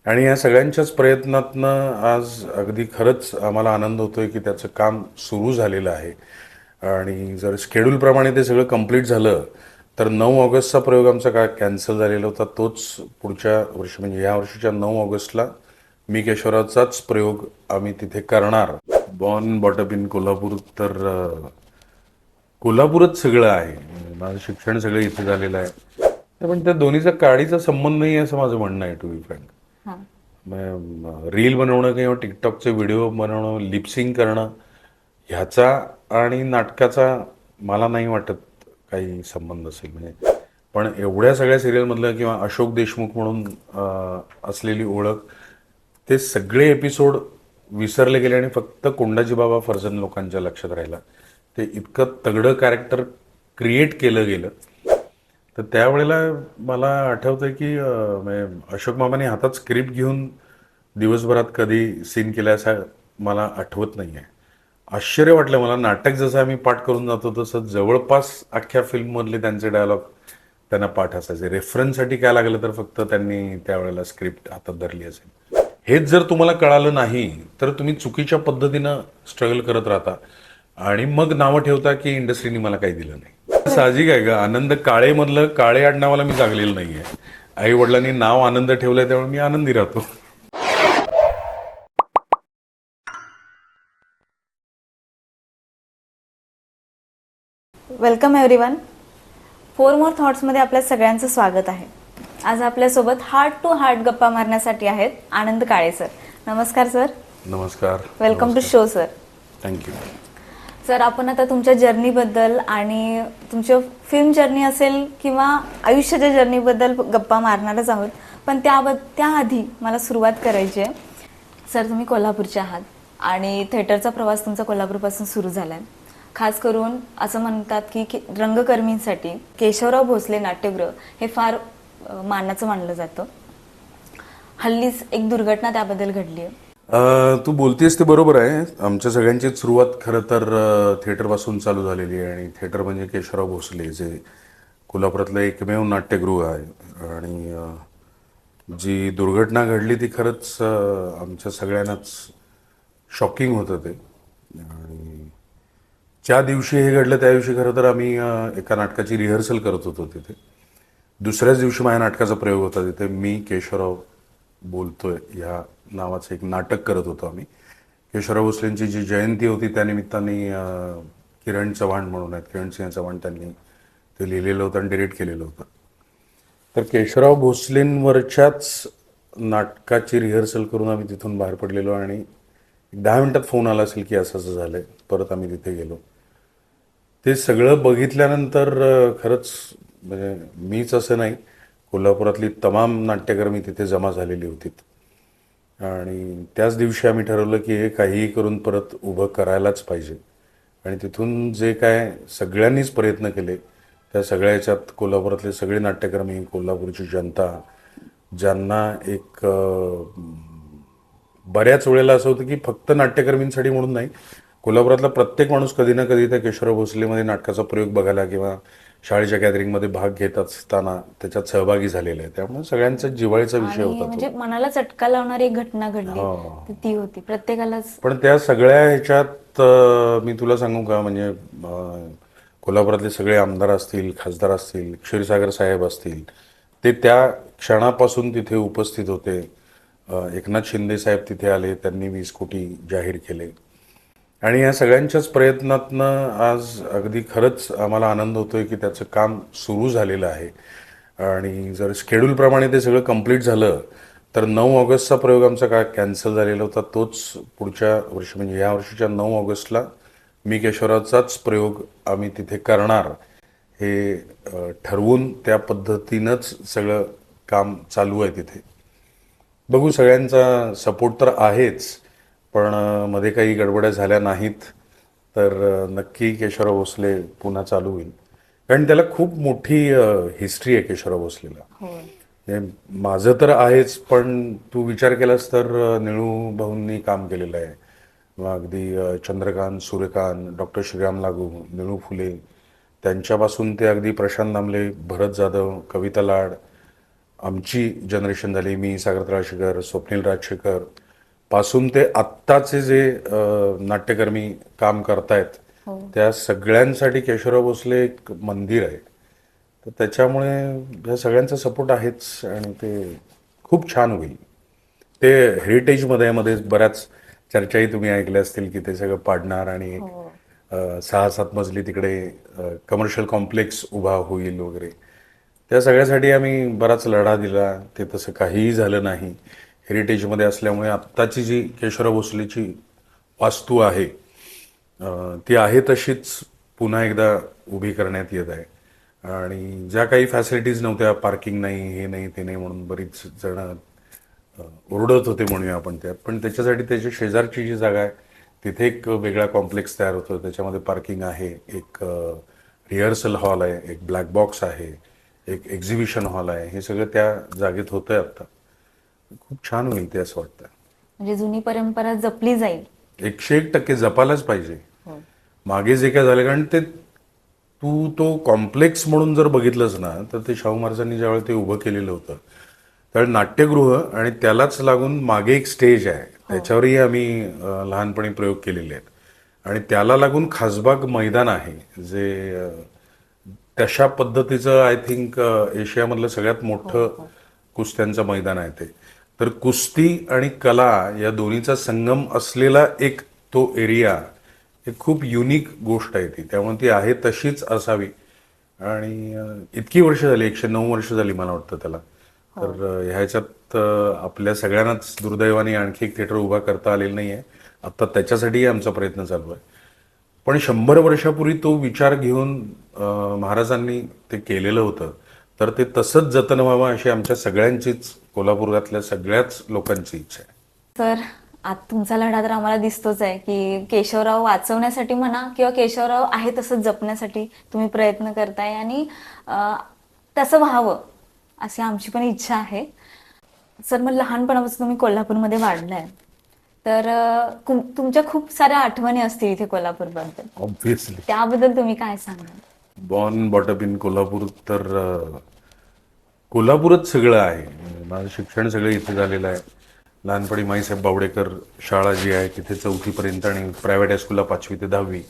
आणि या सगळ्यांच्याच प्रयत्नातनं आज अगदी खरंच आम्हाला आनंद होतोय की त्याचं काम सुरू झालेलं आहे. आणि जर शेड्यूलप्रमाणे ते सगळं कंप्लीट झालं तर 9 ऑगस्टचा प्रयोग आमचा काय कॅन्सल झालेला होता, तोच पुढच्या वर्षी म्हणजे या वर्षीच्या 9 ऑगस्टला मी केशवरावचाच प्रयोग आम्ही तिथे करणार. बॉर्न बॉटअप इन कोल्हापूर, तर कोल्हापूरच सगळं आहे. माझं शिक्षण सगळं इथे झालेलं आहे. पण त्या दोन्हीचा काडीचा संबंध नाही असं माझं म्हणणं आहे, टू बी फ्रँक. रील बनवणं किंवा टिकटॉकचे व्हिडिओ बनवणं, लिपसिंग करणं, ह्याचा आणि नाटकाचा मला नाही वाटत काही संबंध असेल. म्हणजे पण एवढ्या सगळ्या सिरियलमधलं किंवा अशोक देशमुख म्हणून असलेली ओळख, ते सगळे एपिसोड विसरले गेले आणि फक्त कोंडाजी बाबा फर्जन लोकांच्या लक्षात राहिला. ते इतकं तगडं कॅरेक्टर क्रिएट केलं गेलं. तर त्यावेळेला मला आठवतंय की म्हणजे अशोक मामाने हातात स्क्रिप्ट घेऊन दिवसभरात कधी सीन केला असं मला आठवत नाही आहे. आश्चर्य वाटलं मला. नाटक जसं आम्ही पाठ करून जातो तसं जवळपास अख्ख्या फिल्ममधले त्यांचे डायलॉग त्यांना पाठ असायचे. रेफरन्ससाठी काय लागलं तर फक्त त्यांनी त्यावेळेला स्क्रिप्ट हातात धरली असेल. हेच जर तुम्हाला कळालं नाही तर तुम्ही चुकीच्या पद्धतीनं स्ट्रगल करत राहता आणि मग नावं ठेवता की इंडस्ट्रीने मला काही दिलं नाही. साहजिक आहे का. आनंद काळे मधलं काळे आडनावाला मी जागलेलं नाहीये. आई वडिलांनी नाव आनंद ठेवलंय त्यामुळे मी आनंदी राहतो. Welcome everyone. फोर मोर थॉट्समध्ये आपल्या सगळ्यांचं स्वागत आहे. आज आपल्यासोबत हार्ट टू हार्ट गप्पा मारण्यासाठी आहेत आनंद काळे सर. नमस्कार सर. नमस्कार. Welcome to show sir. Thank you. Sir, आपण आता तुमच्या जर्नीबद्दल आणि तुमच्या फिल्म जर्नी असेल किंवा आयुष्याच्या जर्नीबद्दल गप्पा मारणारच आहोत. पण त्याआधी मला सुरुवात करायची आहे. सर, तुम्ही कोल्हापूरचे आहात आणि थिएटरचा प्रवास तुमचा कोल्हापूरपासून सुरू झाला आहे. खास करून असं म्हणतात की रंगकर्मींसाठी केशवराव भोसले नाट्यगृह हे फार मानाचं मानलं जातं. हल्लीच एक दुर्घटना त्याबद्दल घडली आहे. तू बोलतेस ते बरोबर आहे. आमच्या सगळ्यांची सुरुवात खरं तर थिएटरपासून चालू झालेली आहे. आणि थिएटर म्हणजे केशवराव भोसले, जे कोल्हापुरातलं एकमेव नाट्यगृह आहे. आणि जी दुर्घटना घडली ती खरंच आमच्या सगळ्यांनाच शॉकिंग होतं ते. आणि ज्या दिवशी हे घडलं त्या दिवशी खरं तर आम्ही एका नाटकाची रिहर्सल करत होतो तिथे. दुसऱ्याच दिवशी माझ्या नाटकाचा प्रयोग होता तिथे. मी केशवराव बोलतोय ह्या नावाचं एक नाटक करत होतो आम्ही. केशवराव भोसलेंची जी जयंती होती त्या निमित्ताने किरण चव्हाण म्हणून आहेत, किरणसिंह चव्हाण, त्यांनी ते लिहिलेलं होतं आणि डिरेक्ट केलेलं होतं. तर केशवराव भोसलेंवरच्याच नाटकाची रिहर्सल करून आम्ही तिथून बाहेर पडलेलो आणि 10 मिनिटात फोन आला असेल की असं असं झालंय. परत आम्ही तिथे गेलो. ते सगळं बघितल्यानंतर खरंच म्हणजे मीच असं नाही, कोल्हापुरातली तमाम नाट्यकर्मी तिथे जमा झालेली होती. आणि त्याच दिवशी आम्ही ठरवलं की हे काहीही करून परत उभं करायलाच पाहिजे. आणि तिथून जे काय सगळ्यांनीच प्रयत्न केले त्या सगळ्या ह्याच्यात कोल्हापुरातले सगळे नाट्यकर्मी, कोल्हापूरची जनता, ज्यांना एक बऱ्याच वेळेला असं होतं की फक्त नाट्यकर्मींसाठी म्हणून नाही, कोल्हापुरातला प्रत्येक माणूस कधी ना कधी त्या केशवराव भोसलेमध्ये नाटकाचा प्रयोग बघायला किंवा शाळेच्या गॅदरिंगमध्ये भाग घेत असताना त्याच्यात सहभागी झालेला आहे. त्यामुळे सगळ्यांचा जिव्हाळ्याचा विषय होता म्हणजे मनाला चटका लावणारी एक घटना घडली ती होती प्रत्येकालाच. पण त्या सगळ्या ह्याच्यात मी तुला सांगू का, म्हणजे कोल्हापुरातले सगळे आमदार असतील, खासदार असतील, क्षीरसागर साहेब असतील, ते त्या क्षणापासून तिथे उपस्थित होते. एकनाथ शिंदे साहेब तिथे आले, त्यांनी 20 कोटी जाहीर केले. आणि या सगळ्यांच्याच प्रयत्नातनं आज अगदी खरंच आम्हाला आनंद होतोय की त्याचं काम सुरू झालेलं आहे. आणि जर शेड्यूलप्रमाणे ते सगळं कंप्लीट झालं तर 9 ऑगस्टचा प्रयोग आमचा काय कॅन्सल झालेला होता, तोच पुढच्या वर्षी म्हणजे या वर्षीच्या 9 ऑगस्टला मी केशवरावचाच प्रयोग आम्ही तिथे करणार. हे ठरवून त्या पद्धतीनंच सगळं काम चालू आहे तिथे. बघू, सगळ्यांचा सपोर्ट तर आहेच, पण मध्ये काही गडबड्या झाल्या नाहीत तर नक्की केशवराव भोसले पुन्हा चालू होईल. कारण त्याला खूप मोठी हिस्ट्री आहे केशवराव भोसलेला. माझं तर आहेच, पण तू विचार केलास तर निळू भाऊंनी काम केलेलं आहे. अगदी चंद्रकांत, सूर्यकांत, डॉक्टर श्रीराम लागू, निळू फुले, त्यांच्यापासून ते अगदी प्रशांत दामले, भरत जाधव, कविता लाड, आमची जनरेशन झाली, मी सागर तळाशीकर, स्वप्नील राजशेखर पासून ते आत्ताचे जे नाट्यकर्मी काम करतायत त्या सगळ्यांसाठी केशवराव भोसले एक मंदिर आहे. तर त्याच्यामुळे ह्या सगळ्यांचा सपोर्ट आहेच आणि ते खूप छान होईल. ते हेरिटेजमध्ये मध्ये बऱ्याच चर्चाही तुम्ही ऐकल्या असतील की ते सगळं पाडणार आणि एक 6-7 मजली तिकडे कमर्शियल कॉम्प्लेक्स उभा होईल वगैरे. त्या सगळ्यासाठी आम्ही बराच लढा दिला. ते तसं काहीही झालं नाही. हेरिटेजमध्ये असल्यामुळे आत्ताची जी केशवराव भोसलेची वास्तू आहे ती आहे तशीच पुन्हा एकदा उभी करण्यात येत आहे. आणि ज्या काही फॅसिलिटीज नव्हत्या, पार्किंग नाही, हे नाही, ते नाही म्हणून बरीच जण ओरडत होते म्हणूया आपण त्यात, पण त्याच्यासाठी त्याच्या शेजारची जी जागा आहे तिथे एक वेगळा कॉम्प्लेक्स तयार होतो. त्याच्यामध्ये पार्किंग आहे, एक रिहर्सल हॉल आहे, एक ब्लॅक बॉक्स आहे, एक एक्झिबिशन हॉल आहे. हे सगळं त्या जागेत होतंय आता. खूप छान होईल ते असं वाटतं. म्हणजे जुनी परंपरा जपली जाईल. 101% जपायलाच पाहिजे. मागे जे काय झालं, कारण ते तू तो कॉम्प्लेक्स म्हणून जर बघितलंस ना तर ते शाहू महाराजांनी ज्यावेळी ते उभं केलेलं होतं त्यावेळी नाट्यगृह आणि त्यालाच लागून मागे एक स्टेज आहे, त्याच्यावरही आम्ही लहानपणी प्रयोग केलेले आहेत. आणि त्याला लागून खासबाग मैदान आहे जे तशा पद्धतीचं आय थिंक एशियामधलं सगळ्यात मोठं कुस्त्यांचं मैदान आहे ते. तर कुस्ती आणि कला या दोन्हीचा संगम असलेला एक तो एरिया, हे खूप युनिक गोष्ट आहे ती. त्यामुळे ती आहे तशीच असावी. आणि इतकी वर्ष झाली, 109 वर्ष झाली मला वाटतं त्याला. तर ह्याच्यात आपल्या सगळ्यांनाच दुर्दैवाने आणखी एक थिएटर उभा करता आलेलं नाही आहे. आता त्याच्यासाठीही आमचा प्रयत्न चालू आहे. पण 100 वर्षापूर्वी तो विचार घेऊन महाराजांनी ते केलेलं होतं, तर ते तसंच जतन व्हावं अशी आमच्या सगळ्यांचीच, कोल्हापुरातल्या सगळ्याच लोकांची इच्छा आहे. तर आता तुमचा लढा तर आम्हाला दिसतोच आहे की केशवराव वाचवण्यासाठी म्हणा किंवा केशवराव आहे तसंच जपण्यासाठी तुम्ही प्रयत्न करताय आणि तसं व्हावं अशी आमची पण इच्छा आहे. सर, मग लहानपणापासून तुम्ही कोल्हापूरमध्ये वाढलाय, तर तुमच्या खूप साऱ्या आठवणी असतील इथे कोल्हापूरबद्दल. ऑब्व्हियसली त्याबद्दल तुम्ही काय सांगाल? Born brought up in Kolhapur. तर कोल्हापूरच सगळं आहे. माझं शिक्षण सगळं इथे झालेलं आहे. लहानपणी माईसाहेब बावडेकर शाळा जी आहे तिथे 4थीपर्यंत आणि प्रायव्हेट हायस्कूलला 5वी ते 10वी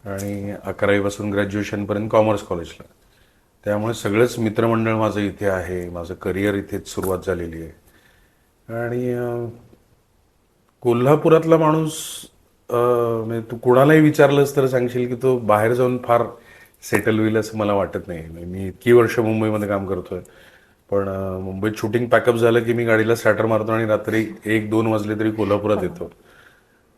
आणि 11वीपासून ग्रॅज्युएशनपर्यंत कॉमर्स कॉलेजला. त्यामुळे सगळंच मित्रमंडळ माझं इथे आहे. माझं करिअर इथेच सुरुवात झालेली आहे. आणि कोल्हापुरातला माणूस म्हणजे तू कोणालाही विचारलंस तर सांगशील की तो बाहेर जाऊन फार सेटल होईल असं मला वाटत नाही. मी इतकी वर्ष मुंबईमध्ये काम करतोय, पण मुंबईत शूटिंग पॅकअप झालं की मी गाडीला स्टार्टर मारतो आणि रात्री 1-2 वाजले तरी कोल्हापुरात येतो.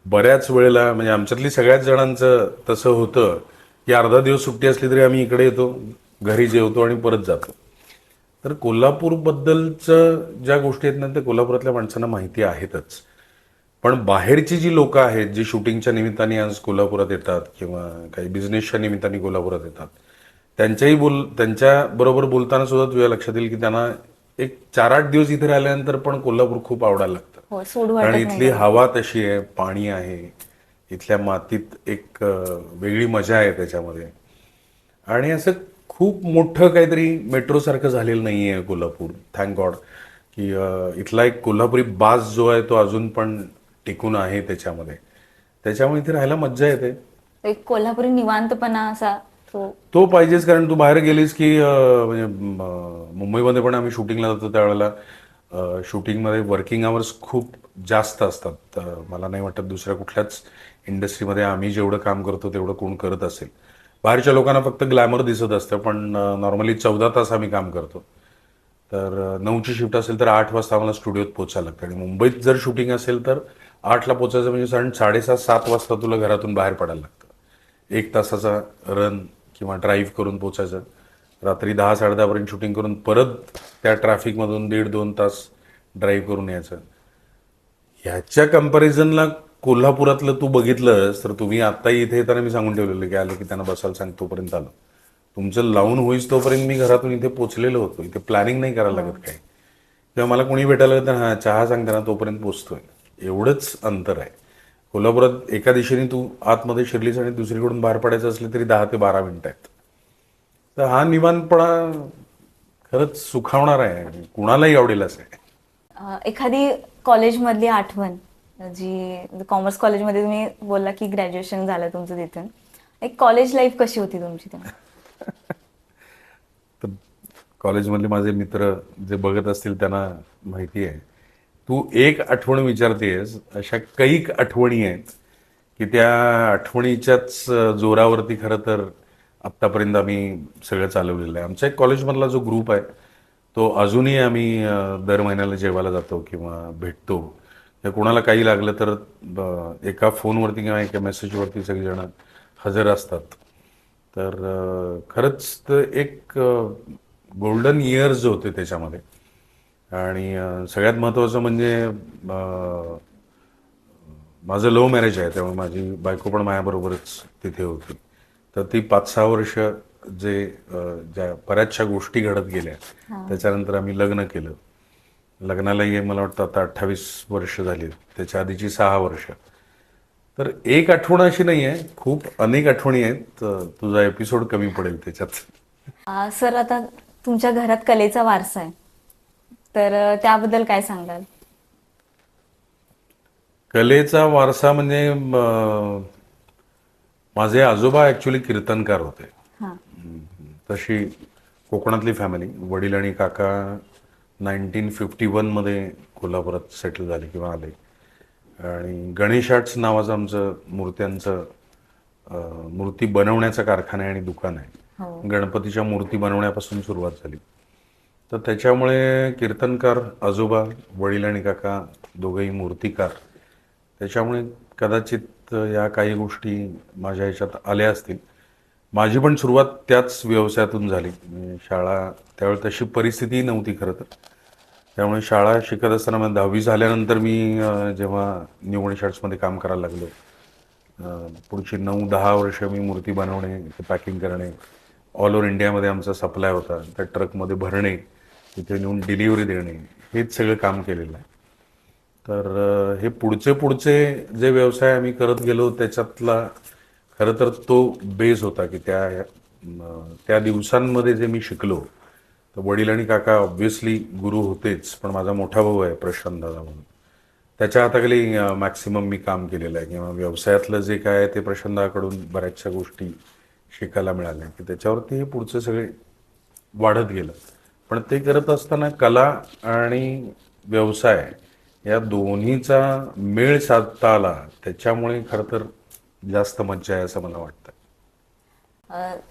बऱ्याच वेळेला म्हणजे आमच्यातली सगळ्याच जणांचं तसं होतं की अर्धा दिवस सुट्टी असली तरी आम्ही इकडे येतो, घरी जेवतो आणि परत जातो. तर कोल्हापूरबद्दलचं ज्या गोष्टी आहेत ना त्या कोल्हापुरातल्या माणसांना माहिती आहेतच. पण बाहेरची जी लोक आहेत जी शूटिंगच्या निमित्ताने आज कोल्हापुरात येतात किंवा काही बिझनेसच्या निमित्ताने कोल्हापुरात येतात, त्यांच्या बरोबर बोलताना सुद्धा तुझ्या लक्षात येईल की त्यांना एक 4-8 दिवस इथे राहिल्यानंतर पण कोल्हापूर खूप आवडायला लागतं. कारण इथली हवा तशी आहे, पाणी आहे, इथल्या मातीत एक वेगळी मजा आहे त्याच्यामध्ये. आणि असं खूप मोठं काहीतरी मेट्रो सारखं झालेलं नाहीये कोल्हापूर, थँक गॉड. की इथला एक कोल्हापुरी बाज जो आहे तो अजून पण टिकून आहे त्याच्यामध्ये. त्याच्यामुळे इथे राहायला मज्जा येते. एक कोल्हापुरी निवांतपणा असा तो पाहिजेच. कारण तू बाहेर गेलीस की म्हणजे मुंबईमध्ये पण आम्ही शूटिंगला जातो त्यावेळेला शूटिंगमध्ये वर्किंग आवर्स खूप जास्त असतात. मला नाही वाटत दुसऱ्या कुठल्याच इंडस्ट्रीमध्ये आम्ही जेवढं काम करतो तेवढं कोण करत असेल. बाहेरच्या लोकांना फक्त ग्लॅमर दिसत असतं, पण नॉर्मली 14 तास आम्ही काम करतो. तर 9ची शिफ्ट असेल तर 8 वाजता आम्हाला स्टुडिओत पोचायला लागतं. आणि मुंबईत जर शूटिंग असेल तर 8ला पोचायचं म्हणजे 7:30 वाजता तुला घरातून बाहेर पडायला लागतं. 1 तासाचा रन किंवा ड्राईव्ह करून पोचायचं. रात्री 10-10:30पर्यंत शूटिंग करून परत त्या ट्रॅफिकमधून 1.5-2 तास ड्राईव्ह करून यायचं. ह्याच्या कंपॅरिझनला कोल्हापुरातलं तू बघितलंस तर तुम्ही आत्ताही इथे येताना मी सांगून ठेवलेलं की आलं की त्यांना बसायला सांग, तोपर्यंत आलो. तुमचं लावून होईस तोपर्यंत मी घरातून इथे पोचलेलो होतो. इथे प्लॅनिंग नाही करायला लागत काही. किंवा मला कोणी भेटायला तर हा चहा सांग त्यांना, तोपर्यंत पोचतोय. एवढंच अंतर आहे. कोल्हापुरात एका दिशेने तू आतमध्ये शिरलीस आणि दुसरीकडून बाहेर पडायचं असले तरी 10 ते 12 मिनिटं आहेत. तर हा निवांतपणा खरंच सुखावणार आहे, कुणालाही आवडेल असं आहे. एखादी कॉलेजमधली आठवण जी कॉमर्स कॉलेजमध्ये तुम्ही बोलला की ग्रॅज्युएशन झालं तुमचं तिथून, एक कॉलेज लाईफ कशी होती तुमची तेव्हा? तर कॉलेजमधले माझे मित्र जे बघत असतील त्यांना माहिती आहे. तू एक आठवण विचारतेस, अशा कैक आठवणी आहेत की त्या आठवणीच्याच जोरावरती खरं तर आत्तापर्यंत आम्ही सगळं चालवलेलं आहे. आमच्या एक कॉलेजमधला जो ग्रुप आहे तो अजूनही आम्ही दर महिन्याला जेवायला जातो किंवा भेटतो. तर कोणाला काही लागलं तर एका फोनवरती किंवा एका मेसेजवरती सगळेजण हजर असतात. तर खरंच तर एक गोल्डन इयर्स जे होते त्याच्यामध्ये. आणि सगळ्यात महत्त्वाचं म्हणजे माझं लव्ह मॅरेज आहे, त्यामुळे माझी बायको पण माझ्याबरोबरच तिथे होती. तर ती 5-6 वर्ष जे ज्या बऱ्याचशा गोष्टी घडत गेल्या त्याच्यानंतर आम्ही लग्न केलं. लग्नालाही मला वाटतं आता 28 वर्ष झाली, त्याच्या आधीची 6 वर्ष. तर एक आठवण अशी नाही आहे, खूप अनेक आठवणी आहेत. तुझा एपिसोड कमी पडेल त्याच्यात. सर, आता तुमच्या घरात कलेचा वारसा आहे, तर त्याबद्दल काय सांगाल? कलेचा वारसा म्हणजे माझे आजोबा ॲक्च्युली कीर्तनकार होते. हां. तशी कोकणातली फॅमिली. वडील आणि काका 1951 मध्ये कोल्हापुरात सेटल झाले किंवा आले. आणि गणेश आर्ट्स नावाचं आमचं मूर्त्यांचं मूर्ती बनवण्याचा कारखाना आहे आणि दुकान आहे. हो. गणपतीच्या मूर्ती बनवण्यापासून सुरुवात झाली. तर त्याच्यामुळे कीर्तनकार आजोबा, वडील आणि काका दोघंही मूर्तिकार. त्याच्यामुळे कदाचित या काही गोष्टी माझ्या ह्याच्यात आल्या असतील. माझी पण सुरुवात त्याच व्यवसायातून झाली. शाळा त्यावेळी तशी परिस्थितीही नव्हती खरं तर. त्यामुळे शाळा शिकत असताना मग 10वी झाल्यानंतर मी जेव्हा न्यू गणेश आर्ट्समध्ये काम करायला लागलो, पुढची 9-10 वर्ष मी मूर्ती बनवणे, पॅकिंग करणे, ऑल ओव्हर इंडियामध्ये आमचा सप्लाय होता, त्या ट्रकमध्ये भरणे, तिथे नेऊन डिलिव्हरी देणे, हेच सगळं काम केलेलं आहे. तर हे पुढचे जे व्यवसाय आम्ही करत गेलो त्याच्यातला खरं तर तो बेस होता की त्या दिवसांमध्ये जे मी शिकलो. तर वडील आणि काका ऑब्व्हियसली गुरु होतेच, पण माझा मोठा भाऊ आहे प्रशांत दादा म्हणून, त्याच्या हाताखाली मॅक्सिमम मी काम केलेलं आहे किंवा व्यवसायातलं जे काय आहे ते प्रशांताकडून बऱ्याचशा गोष्टी शिकायला मिळाल्या की त्याच्यावरती हे पुढचं सगळे वाढत गेलं. पण ते करत असताना कला आणि व्यवसाय या दोन्हीचा मेळ साधता आला, त्याच्यामुळे खरं तर जास्त मज्जा आहे असं मला वाटतं.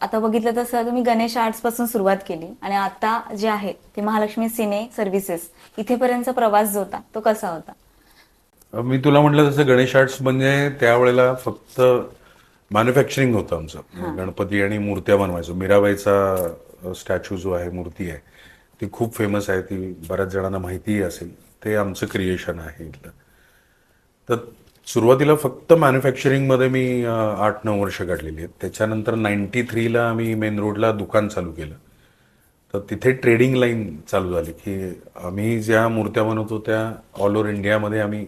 आता बघितलं तसं तुम्ही गणेश आर्ट्स पासून सुरुवात केली आणि आता जे आहे ते महालक्ष्मी सिने सर्व्हिसेस इथेपर्यंतचा प्रवास जो होता तो कसा होता? मी तुला म्हटलं तसं गणेश आर्ट्स म्हणजे त्यावेळेला फक्त मॅन्युफॅक्चरिंग होतं आमचं. गणपती आणि मूर्त्या बनवायचो. मीराबाईचा स्टॅच्यू जो आहे, मूर्ती आहे, ती खूप फेमस आहे, ती बऱ्याच जणांना माहितीही असेल. ते आमचं क्रिएशन आहे इथलं. तर सुरुवातीला फक्त मॅन्युफॅक्चरिंगमध्ये मी 8-9 वर्ष काढलेली आहेत. त्याच्यानंतर 93ला आम्ही मेन रोडला दुकान चालू केलं. तर तिथे ट्रेडिंग लाईन चालू झाली की आम्ही ज्या मूर्त्या बनवतो त्या ऑल ओव्हर इंडियामध्ये आम्ही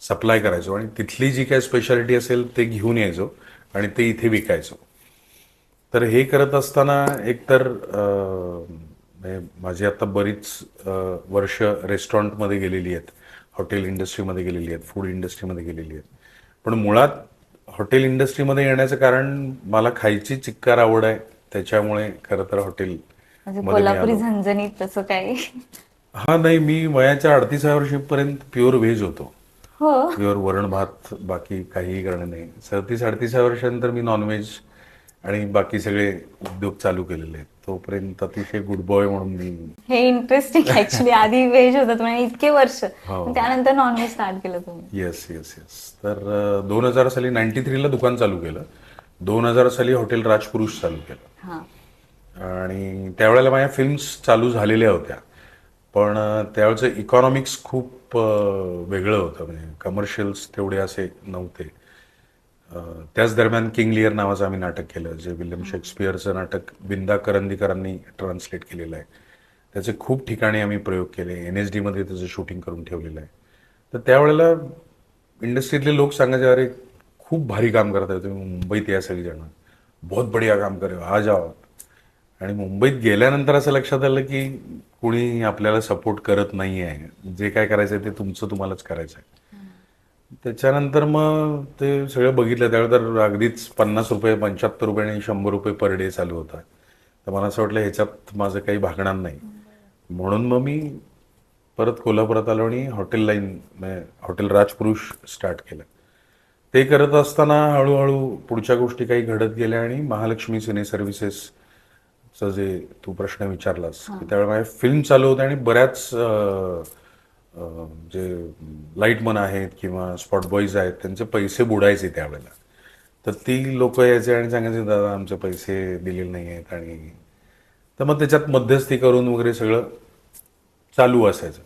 सप्लाय करायचो आणि तिथली जी काय स्पेशालिटी असेल ते घेऊन यायचो आणि ते इथे विकायचो. तर हे करत असताना एकतर म्हणजे माझी आता बरीच वर्ष रेस्टॉरंटमध्ये गेलेली आहेत, हॉटेल इंडस्ट्रीमध्ये गेलेली आहेत, फूड इंडस्ट्रीमध्ये गेलेली आहेत. पण मुळात हॉटेल इंडस्ट्रीमध्ये येण्याचं कारण मला खायची चिक्कार आवड आहे, त्याच्यामुळे खरं तर हॉटेल म्हणजे कोल्हापुरी झणझणीत तसं काही? हा नाही, मी वयाच्या 38व्या वर्षीपर्यंत प्युअर व्हेज होतो. हो. प्युअर वरण भात, बाकी काहीही करणं नाही. 37-38व्या वर्षानंतर मी नॉनव्हेज आणि बाकी सगळे उद्योग चालू केलेले आहेत. तोपर्यंत अतिशय गुड बॉय म्हणून मी. हे इंटरेस्टिंग ऍक्च्युली. आधी व्हेज होतं म्हणजे इतके वर्ष, हो. पण त्यानंतर नॉनव्हेज स्टार्ट केलं तुम्ही? Yes yes yes. तर 2000 साली 93ला दुकान चालू केलं. 2000 साली हॉटेल राजपुरुष चालू केलं. हां. आणि त्यावेळेला माझ्या फिल्म्स चालू झालेल्या होत्या, पण त्यावेळेचं इकॉनॉमिक्स खूप वेगळं होतं. म्हणजे कमर्शियल्स तेवढे असे नव्हते. त्याच दरम्यान किंग लिअर नावाचं आम्ही नाटक केलं, जे विल्यम शेक्सपियरचं नाटक विंदा करंदीकरांनी ट्रान्सलेट केलेलं आहे. त्याचे खूप ठिकाणी आम्ही प्रयोग केले. NSD मध्ये त्याचं शूटिंग करून ठेवलेलं आहे. तर त्यावेळेला इंडस्ट्रीतले लोक सांगायचे, अरे खूप भारी काम करताय तुम्ही, मुंबईत या सगळी जण, बहुत बढिया काम करे हो, आ जाओ. आणि मुंबईत गेल्यानंतर असं लक्षात आलं की कुणी आपल्याला सपोर्ट करत नाही आहे. जे काय करायचं ते तुमचं तुम्हालाच करायचं आहे. त्याच्यानंतर मग ते सगळं बघितलं त्यावेळी तर अगदीच ₹50, ₹75 आणि ₹100 पर डे चालू होता. तर मला असं वाटलं ह्याच्यात माझं काही भागणार नाही. म्हणून मग मी परत कोल्हापुरात आलो आणि हॉटेल लाईन हॉटेल राजपुरुष स्टार्ट केलं. ते करत असताना हळूहळू पुढच्या गोष्टी काही घडत गेल्या आणि महालक्ष्मी सिने सर्व्हिसेसचं जे तू प्रश्न विचारलास की त्यावेळेला माझ्या फिल्म चालू होत्या आणि बऱ्याच जे लाईटमन आहेत किंवा स्पॉट बॉईज आहेत त्यांचे पैसे बुडायचे त्यावेळेला. तर ती लोक यायचे आणि सांगायचे दादा आमचे पैसे दिलेले नाही आहेत आणि तर मग त्याच्यात मध्यस्थी करून वगैरे सगळं चालू असायचं.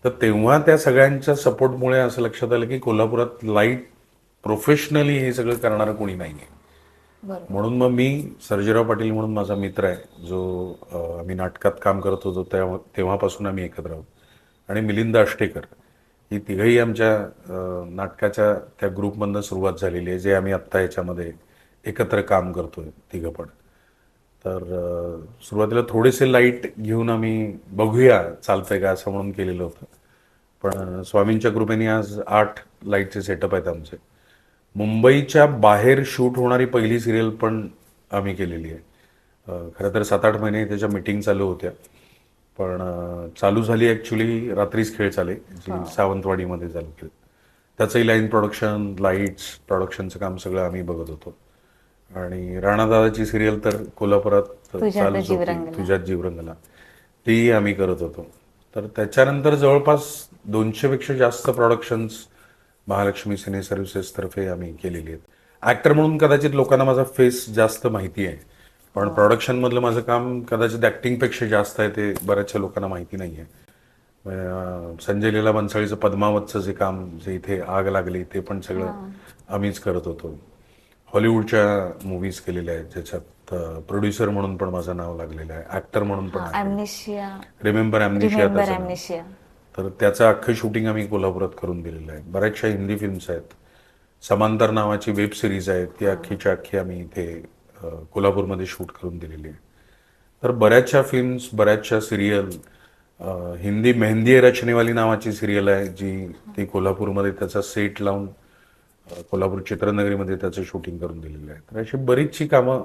तर तेव्हा त्या सगळ्यांच्या सपोर्टमुळे असं लक्षात आलं की कोल्हापुरात लाईट प्रोफेशनली हे सगळं करणारं कोणी नाही आहे. बरोबर. म्हणून मग मी सर्जेराव पाटील म्हणून माझा मित्र आहे जो आम्ही नाटकात काम करत होतो तेव्हापासून आम्ही एकत्र आहोत आणि मिलिंद अष्टेकर ही तिघही आमच्या नाटकाच्या त्या ग्रुपमधनं सुरुवात झालेली आहे जे आम्ही आत्ता याच्यामध्ये एकत्र काम करतोय तिघं पण. तर सुरुवातीला थोडेसे लाईट घेऊन आम्ही बघूया चालतंय का असं म्हणून केलेलं होतं. पण स्वामींच्या कृपेने आज 8 लाईटचे सेटअप आहेत आमचे. मुंबईच्या बाहेर शूट होणारी पहिली सिरियल पण आम्ही केलेली आहे. खरं तर 7-8 महिने त्याच्या मीटिंग चालू होत्या पण चालू झाली ॲक्च्युली रात्रीच खेळ चाले जी सावंतवाडीमध्ये चालू केली. त्याचंही लाईन प्रोडक्शन लाईट्स प्रोडक्शनचं काम सगळं आम्ही बघत होतो. आणि राणादादाची सिरियल तर कोल्हापुरात चालूच होती तुझ्यात जीव रंगला ती आम्ही करत होतो. तर त्याच्यानंतर जवळपास 200पेक्षा जास्त प्रोडक्शन्स महालक्ष्मी सिने सर्व्हिसेस तर्फे आम्ही केलेली आहेत. ॲक्टर म्हणून कदाचित लोकांना माझा फेस जास्त माहिती आहे पण प्रोडक्शन मधलं माझं काम कदाचित ॲक्टिंगपेक्षा जास्त आहे ते बऱ्याचशा लोकांना माहिती नाही आहे. संजय लीला भन्साळीचं पद्मावतचं जे काम जे इथे आग लागली ते पण सगळं आम्हीच करत होतो. हॉलिवूडच्या मूव्हीज केलेल्या आहेत ज्याच्यात प्रोड्युसर म्हणून पण माझं नाव लागलेलं आहे ॲक्टर म्हणून पण आहे. ॲम्नेशिया रिमेंबर ॲम्नेशिया त्याचं नाव. ॲम्नेशिया. तर त्याचं अख्खं शूटिंग आम्ही कोल्हापुरात करून दिलेलं आहे. बऱ्याचशा हिंदी फिल्म्स आहेत. समांतर नावाची वेब सिरीज आहे ती अख्खीच्या अख्खी आम्ही इथे कोल्हापूरमध्ये शूट करून दिलेली आहे. तर बऱ्याचशा फिल्म्स बऱ्याचशा सिरियल हिंदी मेहंदी ए रचनेवाली नावाची सिरियल आहे जी ती कोल्हापूरमध्ये त्याचा सेट लावून कोल्हापूर चित्रनगरीमध्ये त्याचं शूटिंग करून दिलेलं आहे. तर अशी बरीचशी कामं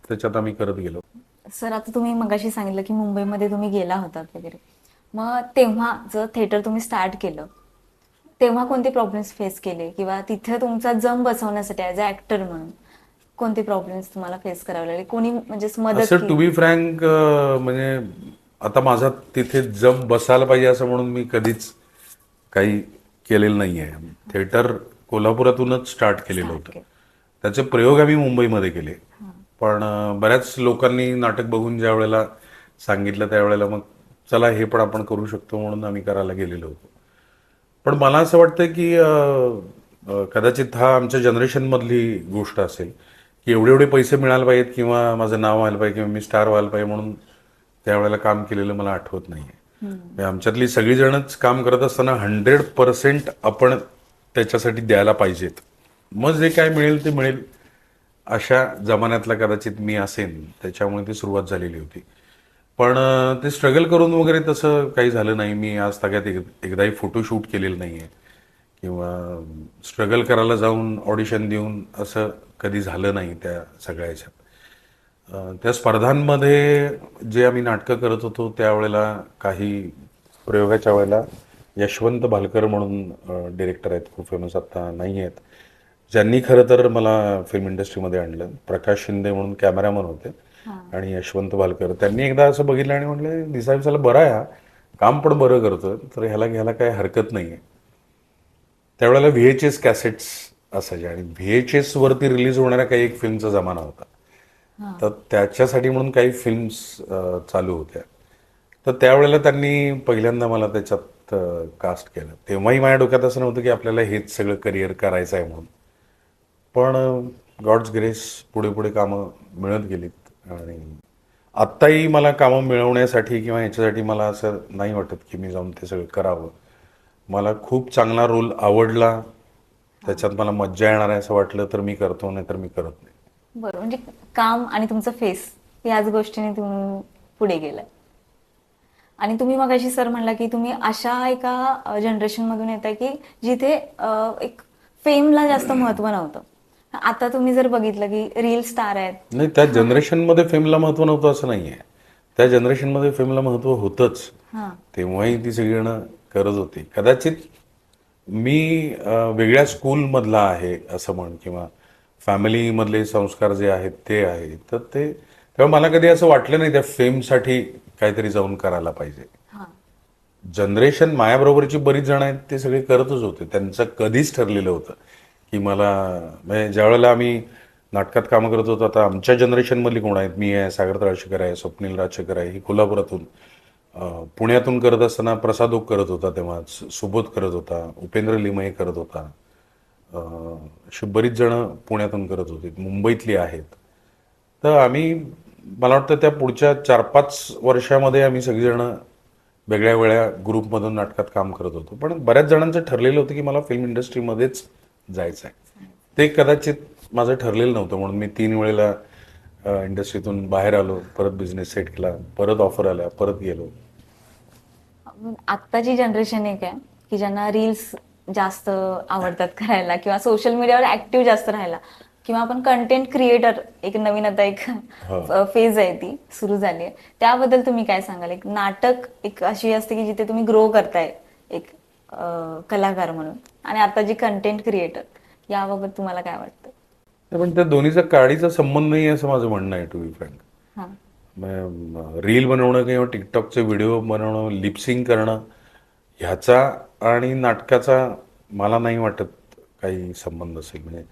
त्याच्यात आम्ही करत गेलो. सर आता तुम्ही मगाशी सांगितलं की मुंबईमध्ये तुम्ही गेला होतात वगैरे, मग तेव्हा जर थिएटर तुम्ही स्टार्ट केलं तेव्हा कोणते प्रॉब्लेम्स फेस केले किंवा तिथे तुमचा जम बसवण्यासाठी ॲज अ ॲक्टर म्हणून कोणते प्रॉब्लेम्स तुम्हाला फेस करावे लागले, कोणी म्हणजे मदत असं टू बी फ्रँक म्हणजे आता माझा तिथे जम बसायला पाहिजे असं म्हणून मी कधीच काही केलेलं नाही आहे. थिएटर कोल्हापुरातूनच स्टार्ट केलेलं होतं. त्याचे प्रयोग आम्ही मुंबईमध्ये केले पण बऱ्याच लोकांनी नाटक बघून ज्या वेळेला सांगितलं त्यावेळेला मग चला हे पण आपण करू शकतो म्हणून आम्ही करायला गेलेलो होतो. पण मला असं वाटतं की कदाचित हा आमच्या जनरेशनमधली गोष्ट असेल की एवढे एवढे पैसे मिळायला पाहिजेत किंवा माझं नाव व्हायला पाहिजे किंवा मी स्टार व्हायला पाहिजे म्हणून त्यावेळेला काम केलेलं मला आठवत नाही आहे. आमच्यातली सगळीजणच काम करत असताना 100% आपण त्याच्यासाठी द्यायला पाहिजेत. मग जे काय मिळेल ते मिळेल अशा जमान्यातला कदाचित मी असेन त्याच्यामुळे ती सुरुवात झालेली होती. पण ते स्ट्रगल करून वगैरे तसं काही झालं नाही. मी आज ताग्यात एकदाही फोटोशूट केलेलं नाही आहे किंवा स्ट्रगल करायला जाऊन ऑडिशन देऊन असं कधी झालं नाही त्या सगळ्या ह्याच्यात. त्या स्पर्धांमध्ये जे आम्ही नाटकं करत होतो त्यावेळेला काही प्रयोगाच्या वेळेला यशवंत भालकर म्हणून डिरेक्टर आहेत खूप फेमस आत्ता नाही आहेत ज्यांनी खरं तर मला फिल्म इंडस्ट्रीमध्ये आणलं. प्रकाश शिंदे म्हणून कॅमेरामन होते आणि यशवंत भालकर त्यांनी एकदा असं बघितलं आणि म्हटलं दिसायला बरं आहे हा काम पण बरं करतोय तर ह्याला घ्यायला काही हरकत नाही आहे. त्यावेळेला VHS कॅसेट्स असायचे आणि VHS वरती रिलीज होणाऱ्या काही एक फिल्मचा जमाना होता. तर त्याच्यासाठी म्हणून काही फिल्म्स चालू होत्या. तर त्यावेळेला त्यांनी पहिल्यांदा मला त्याच्यात कास्ट केलं. तेव्हाही माझ्या डोक्यात असं नव्हतं की आपल्याला हेच सगळं करिअर करायचं आहे म्हणून. पण गॉड्स ग्रेस पुढे पुढे कामं मिळत गेलीत आणि आत्ताही मला कामं मिळवण्यासाठी किंवा ह्याच्यासाठी मला असं नाही वाटत की मी जाऊन ते सगळं करावं. मला खूप चांगला रोल आवडला त्याच्यात मला मज्जा येणार आहे असं वाटलं तर मी करतो नाही तर मी करत नाही. बरं, म्हणजे काम आणि तुमचं फेस याच गोष्टीने तुम्ही पुढे गेलाय. आणि तुम्ही मगाशी सर म्हणला की तुम्ही अशा एका जनरेशन मधून येताय की जिथे एक फेमला जास्त महत्व नव्हतं. आता तुम्ही जर बघितलं की रील स्टार आहेत. नाही, त्या जनरेशनमध्ये फेमला महत्व नव्हतं असं नाहीये. त्या जनरेशनमध्ये फेमला महत्व होतंच. हा तेव्हाही ती सगळीजणं करत होती. कदाचित मी वेगळ्या स्कूलमधला आहे असं म्हण, किंवा फॅमिलीमधले संस्कार जे आहेत ते आहे, तर ते तेव्हा मला कधी असं वाटलं नाही त्या फेमसाठी काहीतरी जाऊन करायला पाहिजे. हा जनरेशन माझ्याबरोबरची बरीच जण आहेत ते सगळे करतच होते. त्यांचं कधीच ठरलेलं होतं की मला, म्हणजे ज्या वेळेला आम्ही नाटकात कामं करत होतो, आता आमच्या जनरेशनमधली कोण आहेत, मी आहे, सागर तळाशीकर आहे, स्वप्नील राजशेखर आहे, ही कोल्हापुरातून, पुण्यातून करत असताना प्रसाद ओक करत होता, तेव्हा सुबोध करत होता, उपेंद्र लिमये करत होता, अशी बरीच जण पुण्यातून करत होती, मुंबईतली आहेत. तर आम्ही, मला वाटतं त्या पुढच्या 4-5 वर्षामध्ये आम्ही सगळीजण वेगळ्या वेगळ्या ग्रुपमधून नाटकात काम करत होतो. पण बऱ्याच जणांचं ठरलेलं होतं की मला फिल्म इंडस्ट्रीमध्येच जायचं आहे. ते कदाचित माझं ठरलेलं नव्हतं, म्हणून मी 3 वेळेला इंडस्ट्रीतून बाहेर आलो, परत बिझनेस सेट केला, परत ऑफर आल्या, परत गेलो. आत्ताची जनरेशन एक आहे की ज्यांना रील्स जास्त आवडतात करायला किंवा सोशल मीडियावर ऍक्टिव्ह जास्त राहायला, किंवा आपण कंटेंट क्रिएटर, एक नवीन आता एक फेज आहे ती सुरू झाली आहे. त्याबद्दल तुम्ही काय सांगाल? एक नाटक एक अशी असते की जिथे तुम्ही ग्रो करताय एक कलाकार म्हणून, आणि आता जी कंटेंट क्रिएटर, याबाबत तुम्हाला काय वाटतं? पण त्या दोन्हीचा काडीचा संबंध नाही असं माझं म्हणणं आहे, टू बी फ्रँक. हा रील बनवणं किंवा टिकटॉकचे व्हिडिओ बनवणं, लिपसिंग करणं, ह्याचा आणि नाटकाचा मला नाही वाटत काही संबंध असेल. म्हणजे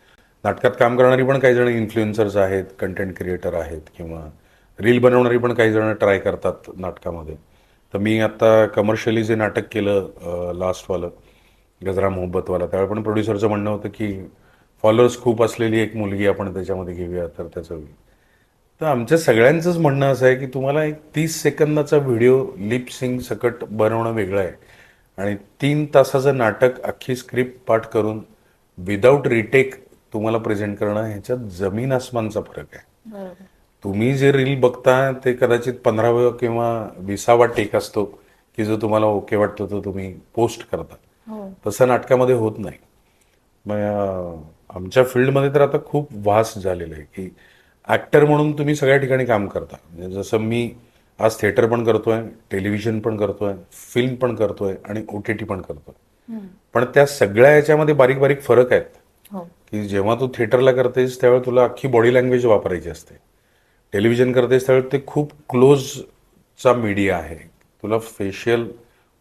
नाटकात काम करणारी पण काही जण इन्फ्लुएन्सर्स आहेत, कंटेंट क्रिएटर आहेत, किंवा रील बनवणारी पण काही जण ट्राय करतात नाटकामध्ये. तर मी आता कमर्शियली जे नाटक केलं लास्टवालं, गजरा मोहब्बतवाला, त्यावेळी पण प्रोड्युसरचं म्हणणं होतं की फॉलोअर्स खूप असलेली एक मुलगी आपण त्याच्यामध्ये घेऊया तर त्याचं होईल. तर आमच्या सगळ्यांचंच म्हणणं असं आहे की तुम्हाला एक 30 सेकंदाचा व्हिडिओ लिप सिंग सकट बनवणं वेगळं आहे, आणि 3 तासाचं नाटक अख्खी स्क्रिप्ट पाठ करून विदाऊट रिटेक तुम्हाला प्रेझेंट करणं, ह्याच्यात जमीन आसमानचा फरक आहे. बरोबर. तुम्ही जे रील बघता ते कदाचित 15वा किंवा 20वा टेक असतो की जो तुम्हाला ओके वाटतो तो तुम्ही पोस्ट करता. हो तसं नाटकामध्ये होत नाही. मग आमच्या फील्डमध्ये तर आता खूप वास्ट झालेलं आहे की ॲक्टर म्हणून तुम्ही सगळ्या ठिकाणी काम करता. म्हणजे जसं मी आज थिएटर पण करतोय, टेलिव्हिजन पण करतोय, फिल्म पण करतोय, आणि OTT पण करतोय. पण त्या सगळ्या याच्यामध्ये बारीक बारीक फरक आहेत. हो की जेव्हा तू थिएटरला करतेस त्यावेळी तुला अख्खी बॉडी लँग्वेज वापरायची असते. टेलिव्हिजन करतेस त्यावेळी ते खूप क्लोजचा मीडिया आहे. तुला फेशियल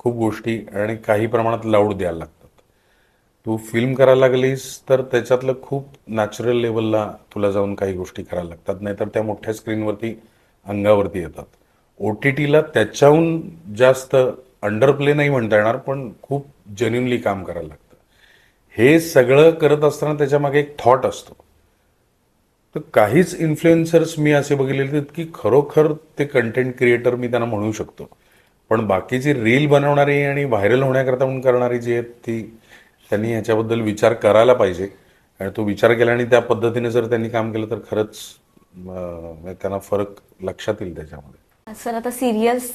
खूप गोष्टी आणि काही प्रमाणात लाऊड द्यायला लागतात. तू फिल्म करायला लागलीस तर त्याच्यातलं खूप नॅचरल लेवलला तुला जाऊन काही गोष्टी करायला लागतात, नाहीतर त्या मोठ्या स्क्रीनवरती अंगावरती येतात. OTTला त्याच्याहून जास्त अंडरप्ले नाही म्हणता येणार, पण खूप जेन्युनली काम करायला लागतं. हे सगळं करत असताना त्याच्यामागे एक थॉट असतो. तर काहीच इन्फ्लुएन्सर्स मी असे बघितलेले की खरोखर ते कंटेंट क्रिएटर मी त्यांना म्हणू शकतो, पण बाकीची रील बनवणारी आणि व्हायरल होण्याकरता म्हणून करणारी जी आहेत ती, त्यांनी ह्याच्याबद्दल विचार करायला पाहिजे. आणि तो विचार केला आणि त्या पद्धतीने जर त्यांनी काम केलं तर खरंच त्यांना फरक लक्षात येईल त्याच्यामध्ये. सर, आता सिरियल्स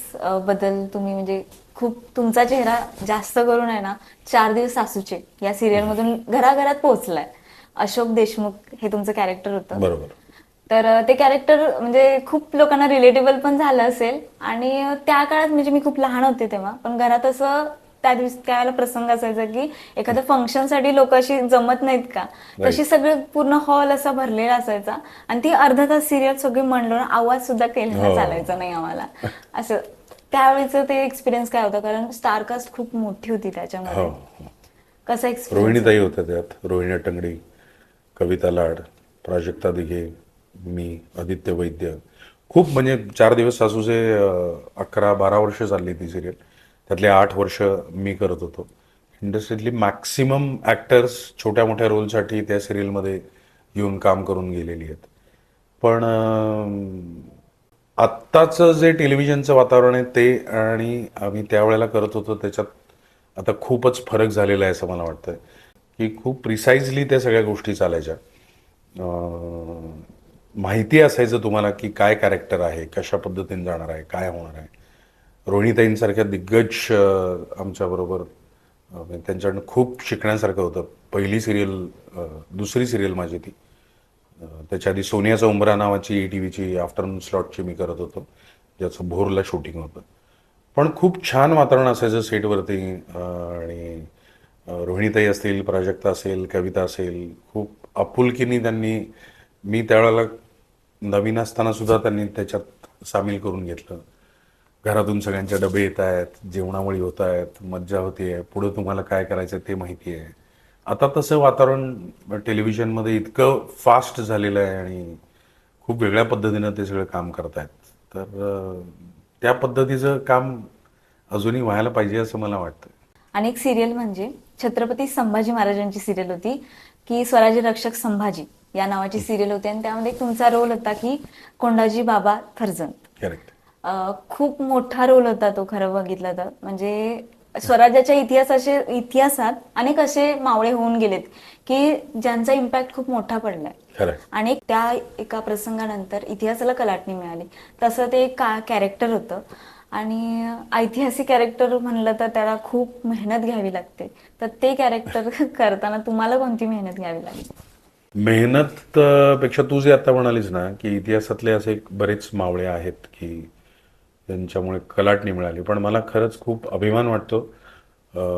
बद्दल तुम्ही म्हणजे खूप तुमचा चेहरा जास्त करून आहे ना 4 दिवस सासूचे या सिरियल मधून घराघरात पोहोचलाय. अशोक देशमुख हे तुमचं कॅरेक्टर होतं. बरोबर. तर ते कॅरेक्टर म्हणजे खूप लोकांना रिलेटेबल पण झालं असेल, आणि त्या काळात म्हणजे मी खूप लहान होते तेव्हा, पण घरात असं त्यावेळेला प्रसंग असायचा की एखाद्या फंक्शनसाठी लोक अशी जमत नाहीत का, तशी सगळे पूर्ण हॉल असा भरलेला असायचा, आणि ती अर्धा तास सिरियल सगळे म्हणलं, आवाज सुद्धा केलेला चालायचा नाही आम्हाला. असं त्यावेळेचं ते एक्सपिरियन्स काय होता? कारण स्टारकास्ट खूप मोठी होती त्याच्यामध्ये. कसा एक्सपिरियन्स? रोहिणीताई होत्या त्यात, रोहिणी टंगडी, कविता लाड, प्राजक्ता दिघे, मी, आदित्य वैद्य. खूप म्हणजे 4 दिवस सासूचे 11-12 वर्ष चालली ती सिरियल. त्यातले 8 वर्ष मी करत होतो. इंडस्ट्रीतली मॅक्सिमम ॲक्टर्स छोट्या मोठ्या रोलसाठी त्या सिरियलमध्ये येऊन काम करून गेलेली आहेत. पण आत्ताचं जे टेलिव्हिजनचं वातावरण आहे ते आणि आम्ही त्यावेळेला करत होतो त्याच्यात आता खूपच फरक झालेला आहे असं मला वाटतंय. की खूप प्रिसाइजली त्या सगळ्या गोष्टी चालायच्या. माहिती असायचं तुम्हाला की काय कॅरेक्टर आहे, कशा पद्धतीने जाणार आहे, काय होणार आहे. रोहिणीताईंसारख्या दिग्गज आमच्याबरोबर म्हणजे त्यांच्याकडनं खूप शिकण्यासारखं होतं. पहिली सिरियल, दुसरी सिरियल माझी ती. त्याच्या आधी सोनियाचा उंबरा नावाची ETVची आफ्टरनून स्लॉटची मी करत होतो, ज्याचं भोरला शूटिंग होतं. पण खूप छान वातावरण असायचं सेटवरती. आणि रोहिणीताई असतील, प्राजक्ता असेल, कविता असेल, खूप आपुलकीने त्यांनी, मी त्यावेळेला नवीन असताना सुद्धा त्यांनी त्याच्यात सामील करून घेतलं. घरातून सगळ्यांचे डबे येत आहेत, जेवणावळी होत आहेत, मज्जा होतीये, पुढे तुम्हाला काय करायचं ते माहिती आहे. आता तसं वातावरण टेलिव्हिजनमध्ये इतकं फास्ट झालेलं आहे आणि खूप वेगळ्या पद्धतीनं ते सगळं काम करतायत. तर त्या पद्धतीचं काम अजूनही व्हायला पाहिजे असं मला वाटतं. आणि एक सिरियल म्हणजे छत्रपती संभाजी महाराजांची सिरियल होती की स्वराज्य रक्षक संभाजी या नावाची सिरियल होती, आणि त्यामध्ये तुमचा रोल होता की कोंडाजी बाबा फर्जंद. करेक्ट. खूप मोठा रोल होता तो, खरं बघितलं तर. म्हणजे स्वराज्याच्या इतिहासात अनेक असे मावळे होऊन गेलेत की ज्यांचा इम्पॅक्ट खूप मोठा पडलाय. खरं. आणि त्या एका प्रसंगानंतर इतिहासाला कलाटणी मिळाली. तसं ते कॅरेक्टर होतं, आणि ऐतिहासिक कॅरेक्टर म्हणलं तर त्याला खूप मेहनत घ्यावी लागते. तर ते कॅरेक्टर करताना तुम्हाला कोणती मेहनत घ्यावी लागली? मेहनत पेक्षा तू जे आता म्हणालीस ना की इतिहासातले असे बरेच मावळे आहेत की त्यांच्यामुळे कलाटणी मिळाली, पण मला खरंच खूप अभिमान वाटतो.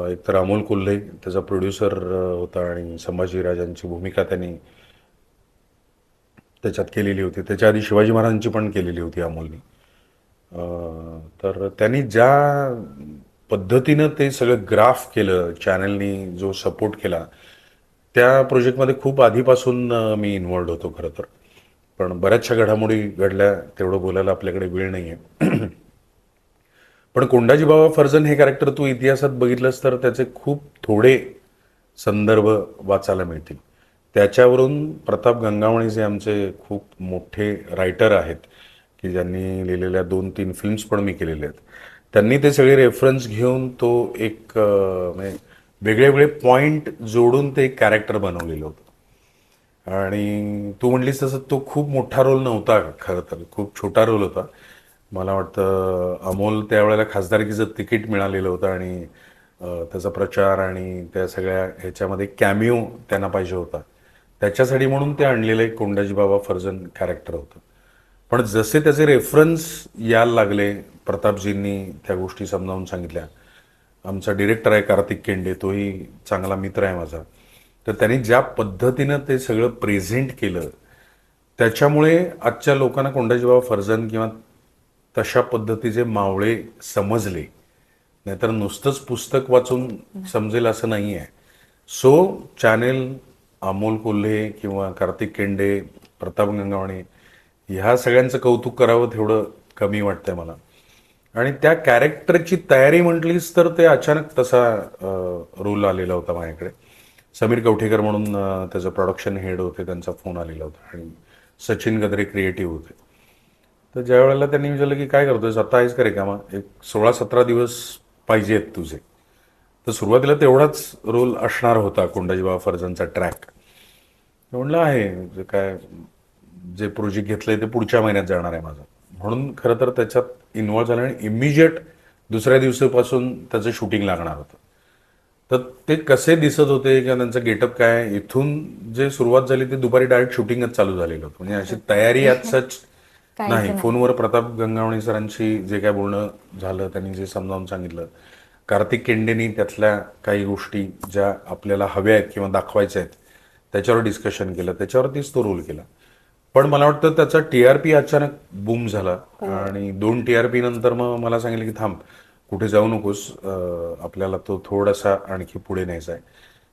एकतर अमोल कोल्हे त्याचा प्रोड्युसर होता आणि संभाजीराजांची भूमिका त्यांनी त्याच्यात केलेली होती. त्याच्या आधी शिवाजी महाराजांची पण केलेली होती अमोलनी. तर त्यांनी ज्या पद्धतीनं ते सगळं ग्राफ केलं, चॅनलनी जो सपोर्ट केला, त्या प्रोजेक्टमध्ये खूप आधीपासून मी इन्व्हॉल्ड होतो खरं तर. पण बऱ्याचशा घडामोडी घडल्या, तेवढं बोलायला आपल्याकडे वेळ नाही आहे. पण कोंडाजी बाबा फर्जंद हे कॅरेक्टर तू इतिहासात बघितलंस तर त्याचे खूप थोडे संदर्भ वाचायला मिळतील. त्याच्यावरून प्रताप गंगावणे जे आमचे खूप मोठे रायटर आहेत की ज्यांनी लिहिलेल्या 2-3 फिल्म्स पण मी केलेल्या आहेत, त्यांनी ते सगळे रेफरन्स घेऊन तो एक म्हणजे वेगळे वेगळे पॉइंट जोडून ते एक कॅरेक्टर बनवलेलं होतं. आणि तू म्हणलीस तसं तो खूप मोठा रोल नव्हता खरं तर, खूप छोटा रोल होता. मला वाटतं अमोल त्यावेळेला खासदारकीचं तिकीट मिळालेलं होतं आणि त्याचा प्रचार आणि त्या सगळ्या ह्याच्यामध्ये कॅमिओ त्यांना पाहिजे होता, त्याच्यासाठी म्हणून ते आणलेलं एक कोंडाजी बाबा फर्जंद कॅरेक्टर होतं. पण जसे त्याचे रेफरन्स यायला लागले, प्रतापजींनी त्या गोष्टी समजावून सांगितल्या. आमचा डिरेक्टर आहे कार्तिक केंडे, तोही चांगला मित्र आहे माझा. तर त्यांनी ज्या पद्धतीनं ते सगळं प्रेझेंट केलं, त्याच्यामुळे आजच्या लोकांना कोंडाजी बाबा फर्जंद किंवा तशा पद्धतीचे मावळे समजले. नाहीतर नुसतंच पुस्तक वाचून समजेल असं नाही आहे. सो चॅनेल, अमोल कोल्हे किंवा कार्तिक केंडे, प्रताप गंगावणे, ह्या सगळ्यांचं कौतुक करावं तेवढं कमी वाटतंय मला. आणि त्या कॅरेक्टरची तयारी म्हटलीस तर ते अचानक तसा रोल आलेला होता माझ्याकडे. समीर कवठेकर म्हणून त्याचं प्रोडक्शन हेड होते, त्यांचा फोन आलेला होता आणि सचिन गद्रे क्रिएटिव्ह होते. तर ज्या वेळेला त्यांनी विचारलं की काय करतोय, आता आहेस का रे कामा, एक 16-17 दिवस पाहिजेत तुझे. तर सुरुवातीला तेवढाच रोल असणार होता कोंडाजी बाबा फर्जंदचा ट्रॅक. म्हणलं आहे जे काय, जे प्रोजेक्ट घेतलंय ते पुढच्या महिन्यात जाणार आहे माझं, म्हणून खरं तर त्याच्यात इन्व्हॉल्व झालं आणि इमिजिएट दुसऱ्या दिवसापासून त्याचं शूटिंग लागणार होतं. तर ते कसे दिसत होते किंवा त्यांचं गेटअप काय, इथून जे सुरुवात झाली ते दुपारी डायरेक्ट शूटिंगच चालू झालेलं होतं. म्हणजे अशी तयारी आज सच नाही. फोनवर प्रताप गंगावणे सरांशी जे काय बोलणं झालं, त्यांनी जे समजावून सांगितलं, कार्तिक केंडेनी त्यातल्या काही गोष्टी ज्या आपल्याला हव्या आहेत किंवा दाखवायच्या आहेत त्याच्यावर डिस्कशन केलं, त्याच्यावरतीच तो रोल केला. पण मला वाटतं त्याचा TRP अचानक बूम झाला आणि 2 TRP नंतर मग मला सांगितलं की थांब, कुठे जाऊ नकोस, आपल्याला तो थोडासा आणखी पुढे न्यायचा आहे.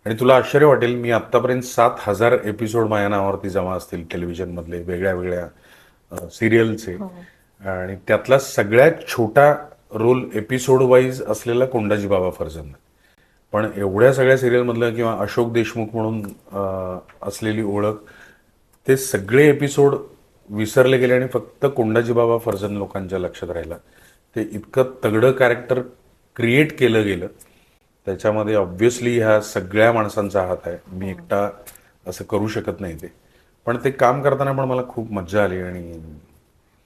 आणि तुला आश्चर्य वाटेल, मी आत्तापर्यंत 7,000 एपिसोड माझ्या नावावरती जमा असतील टेलिव्हिजनमधले, वेगळ्या वेगळ्या सिरियलचे. आणि त्यातला सगळ्यात छोटा रोल एपिसोड वाईज असलेला कोंडाजी बाबा फर्जंद. पण एवढ्या सगळ्या सिरियलमधलं किंवा अशोक देशमुख म्हणून असलेली ओळख, ते सगळे एपिसोड विसरले गेले आणि फक्त कोंडाजी बाबा फर्जंद लोकांच्या लक्षात राहिला. ते इतकं तगडं कॅरेक्टर क्रिएट केलं गेलं, त्याच्यामध्ये ऑब्व्हियसली ह्या सगळ्या माणसांचा हात आहे. मी एकटा असं करू शकत नाही ते. पण ते काम करताना पण मला खूप मज्जा आली.